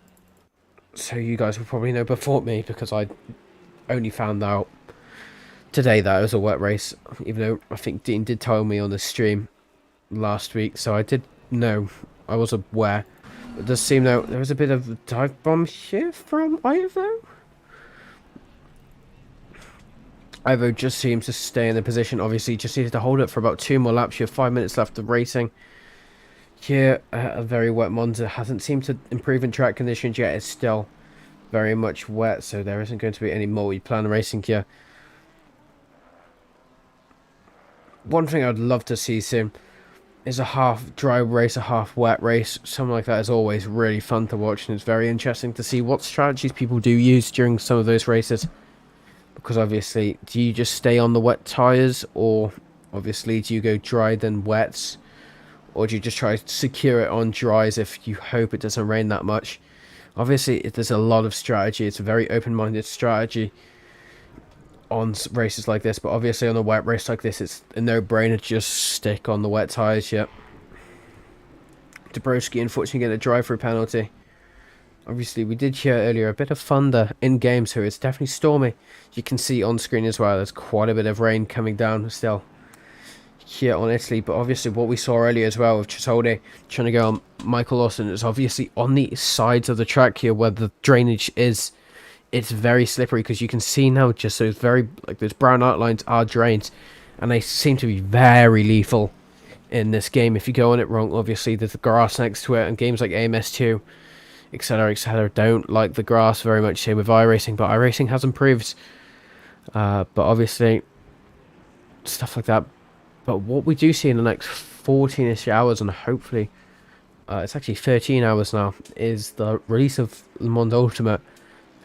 So you guys will probably know before me, because I only found out today that it was a wet race, even though I think Dean did tell me on the stream last week, so I did know, I was aware. It does seem though there was a bit of a dive bomb here from Ivo. Ivo just seems to stay in the position. Obviously, just needed to hold it for about 2 more laps here. 5 minutes left of racing. Here, a very wet Monza. Hasn't seemed to improve in track conditions yet. It's still very much wet, so there isn't going to be any multi-plan racing here. One thing I'd love to see soon is a half dry race, a half wet race. Something like that is always really fun to watch, and it's very interesting to see what strategies people do use during some of those races. Because obviously, do you just stay on the wet tyres, or obviously do you go dry then wets, or do you just try to secure it on dries if you hope it doesn't rain that much? Obviously, there's a lot of strategy. It's a very open-minded strategy on races like this, but obviously on a wet race like this, it's a no-brainer to just stick on the wet tyres. Yep. Dabrowski unfortunately getting a drive-through penalty. Obviously, we did hear earlier a bit of thunder in game, so it's definitely stormy. You can see on screen as well, there's quite a bit of rain coming down still here on Italy. But obviously, what we saw earlier as well with Chisolde trying to go on Michael Lawson is obviously on the sides of the track here where the drainage is. It's very slippery because you can see now just those those brown outlines are drains, and they seem to be very lethal in this game. If you go on it wrong, obviously there's the grass next to it, and games like AMS2, etc., don't like the grass very much. Same with iRacing, but iRacing has improved. But obviously, stuff like that. But what we do see in the next 14-ish hours, and hopefully it's actually 13 hours now, is the release of Le Mans Ultimate.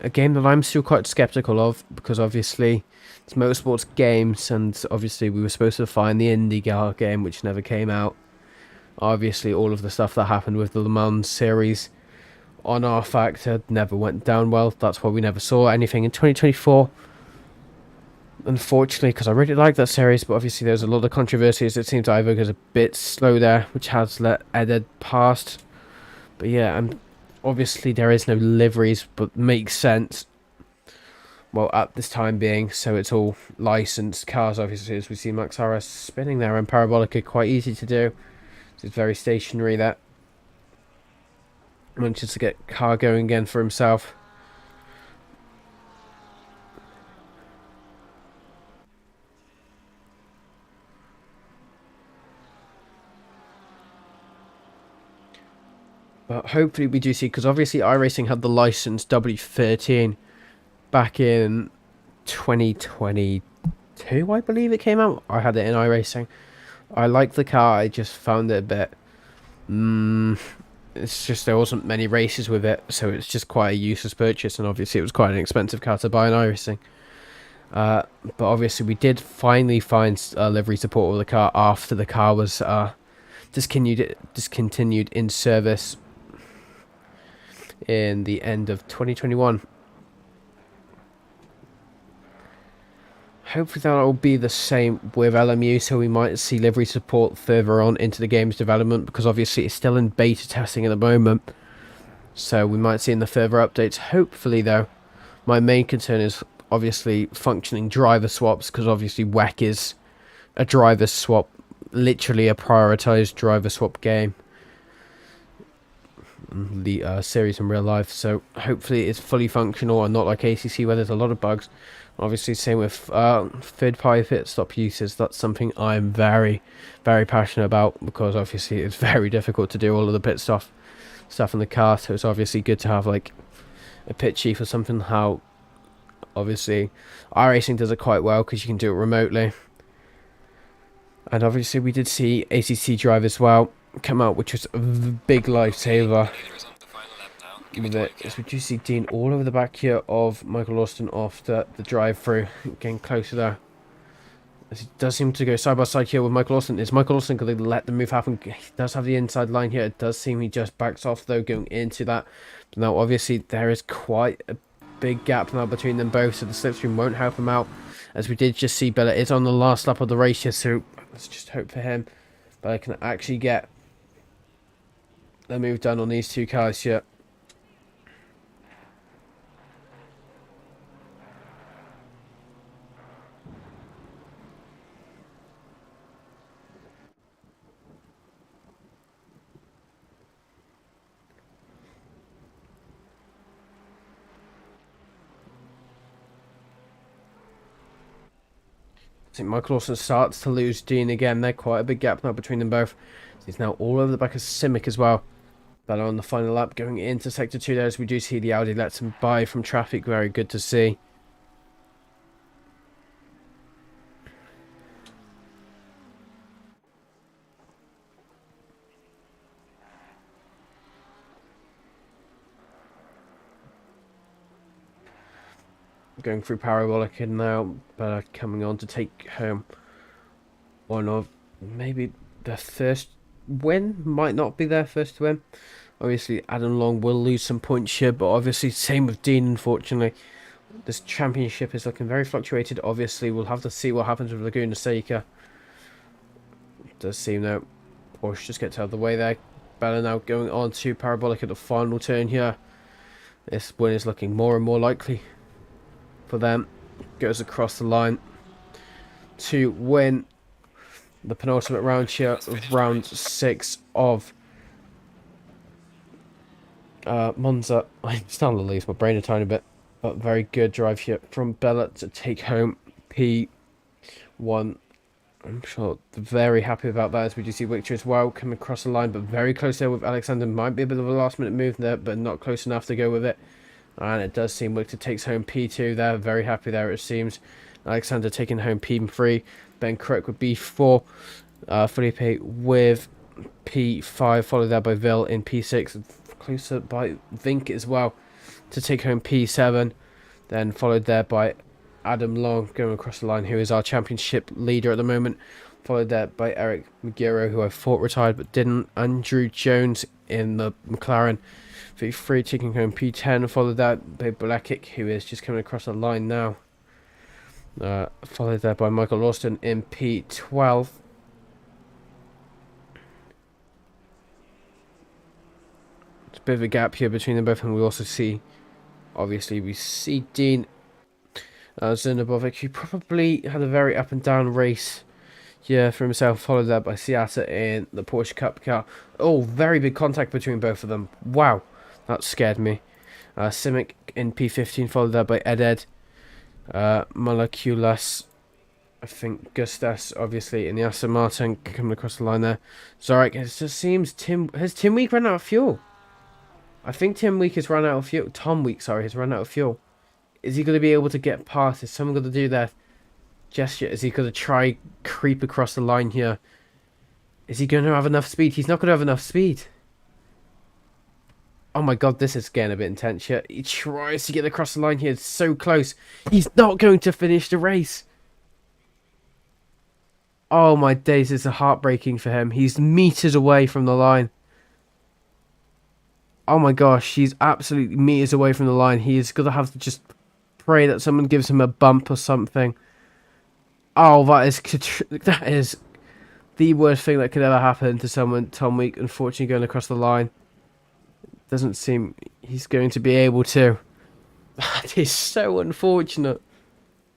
A game that I'm still quite skeptical of, because obviously it's motorsports games, and obviously we were supposed to find the IndyCar game, which never came out. Obviously all of the stuff that happened with the Le Mans series on our factor never went down well. That's why we never saw anything in 2024. Unfortunately, because I really like that series, but obviously there's a lot of controversies. It seems Ivo goes a bit slow there, which has let Eded past. But yeah, obviously there is no liveries, but makes sense. Well, at this time being, so it's all licensed cars, obviously, as we see Max Harris spinning there, and Parabolica quite easy to do. It's very stationary there. Manages to get car going again for himself. But hopefully we do see, because obviously iRacing had the license W13 back in 2022, I believe it came out. I had it in iRacing. I like the car, I just found it a bit... it's just there wasn't many races with it, so it's just quite a useless purchase, and obviously it was quite an expensive car to buy in iRacing. But obviously we did finally find livery support with the car after the car was discontinued in service in the end of 2021. Hopefully that will be the same with LMU, so we might see livery support further on into the game's development, because obviously it's still in beta testing at the moment, so we might see in the further updates. Hopefully though, my main concern is obviously functioning driver swaps, because obviously WEC is a driver swap, literally a prioritized driver swap game, the series in real life. So hopefully it's fully functional and not like ACC where there's a lot of bugs. Obviously same with third party pit stop uses. That's something I'm very passionate about, because obviously it's very difficult to do all of the pit stuff in the car, so it's obviously good to have like a pit chief or something. How obviously iRacing does it quite well because you can do it remotely. And obviously we did see ACC Drive as well come out, which was a big lifesaver. As we do see Dean all over the back here of Michael Austin after the drive-through, getting closer there. As he does seem to go side by side here with Michael Austin. Is Michael Austin going to let the move happen? He does have the inside line here. It does seem he just backs off though, going into that. But now obviously there is quite a big gap now between them both, so the slipstream won't help him out. As we did just see, Bella is on the last lap of the race here, so let's just hope for him. Bella can actually get the move done on these two cars here. I think Michael Lawson starts to lose Dean again. There's quite a big gap now between them both. He's now all over the back of Simic as well. Bella on the final lap going into sector 2 there, as we do see the Audi lets him by from traffic. Very good to see. Going through Parabolica now, but coming on to take home one of maybe the first win, might not be their first win. Obviously, Adam Long will lose some points here, but obviously, same with Dean, unfortunately. This championship is looking very fluctuated. Obviously, we'll have to see what happens with Laguna Seca. Does seem though Porsche just gets out of the way there. Bella now going on to Parabolic at the final turn here. This win is looking more and more likely for them. Goes across the line to win the penultimate round here, round 6 of Monza. I'm starting to lose my brain a tiny bit, but very good drive here from Bella to take home P1. I'm sure they're very happy about that, as we do see Victor as well coming across the line, but very close there with Alexander. Might be a bit of a last minute move there, but not close enough to go with it. And it does seem Victor takes home P2 there. Very happy there, it seems. Alexander taking home P3. Ben Crook with B4. Felipe with P5, followed there by Vil in P6. Closer by Vink as well to take home P7. Then followed there by Adam Long going across the line, who is our championship leader at the moment. Followed there by Eric Magiro, who I thought retired but didn't. Andrew Jones in the McLaren V3 taking home P10. Followed that by Blakic, who is just coming across the line now. Followed there by Michael Austin in P12. It's a bit of a gap here between them both, and we also see, obviously, we see Dean Zernabovic, who probably had a very up and down race here for himself, followed there by Siata in the Porsche Cup car. Oh, very big contact between both of them. Wow, that scared me. Simic in P15, followed there by Ed. Moleculas, I think Gustas, obviously, in the Aston Martin, coming across the line there. Zarek, it just seems has Tim Week run out of fuel? I think Tim Week has run out of fuel. Tom Week, sorry, has run out of fuel. Is he going to be able to get past? Is someone going to do that gesture? Is he going to try creep across the line here? Is he going to have enough speed? He's not going to have enough speed. Oh my god, this is getting a bit intense here. He tries to get across the line here. It's so close. He's not going to finish the race. Oh my days, it's heartbreaking for him. He's meters away from the line. Oh my gosh, he's absolutely meters away from the line. He is going to have to just pray that someone gives him a bump or something. Oh, that is the worst thing that could ever happen to someone. Tom Week, unfortunately, going across the line. Doesn't seem he's going to be able to. That is so unfortunate.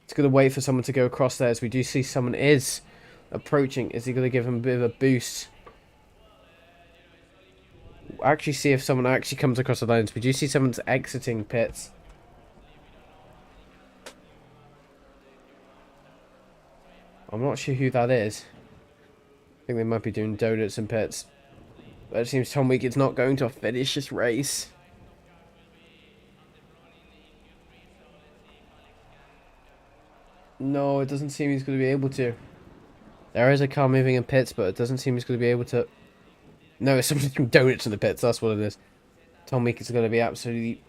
It's going to wait for someone to go across there, as we do see someone is approaching. Is he going to give him a bit of a boost? We'll actually see if someone actually comes across the lines. We do see someone's exiting pits. I'm not sure who that is. I think they might be doing donuts and pits. But it seems Tom Week is not going to finish this race. No, it doesn't seem he's going to be able to. There is a car moving in pits, but it doesn't seem he's going to be able to. No, it's something doing donuts in the pits. That's what it is. Tom Week is going to be absolutely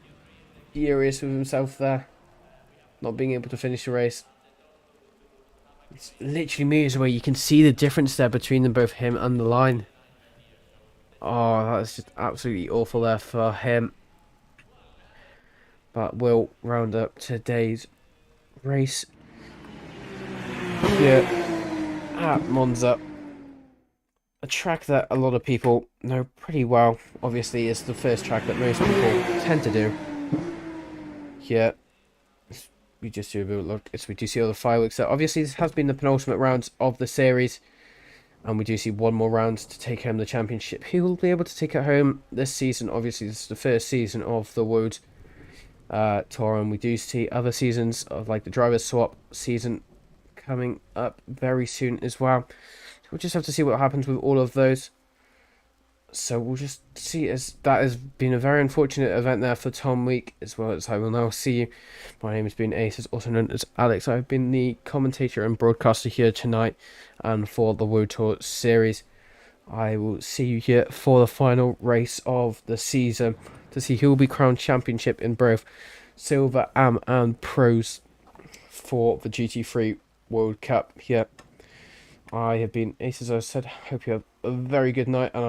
furious with himself there. Not being able to finish the race. It's literally meters away. You can see the difference there between them both, him and the line. Oh, that's just absolutely awful there for him. But we'll round up today's race here at Monza. A track that a lot of people know pretty well. Obviously, it's the first track that most people tend to do. Here, we just do a bit of look. We do see all the fireworks there. Obviously, this has been the penultimate rounds of the series. And we do see one more round to take home the championship. He will be able to take it home this season. Obviously, this is the first season of the World Tour. And we do see other seasons of like the driver's swap season coming up very soon as well. So we'll just have to see what happens with all of those. So we'll just see, as that has been a very unfortunate event there for Tom Week, as well as I will now see you. My name has been Ace, also known as Alex. I've been the commentator and broadcaster here tonight and for the World Tour series. I will see you here for the final race of the season to see who will be crowned championship in both Silver Am and Pros for the GT3 World Cup here. I have been Ace, as I said. Hope you have a very good night, and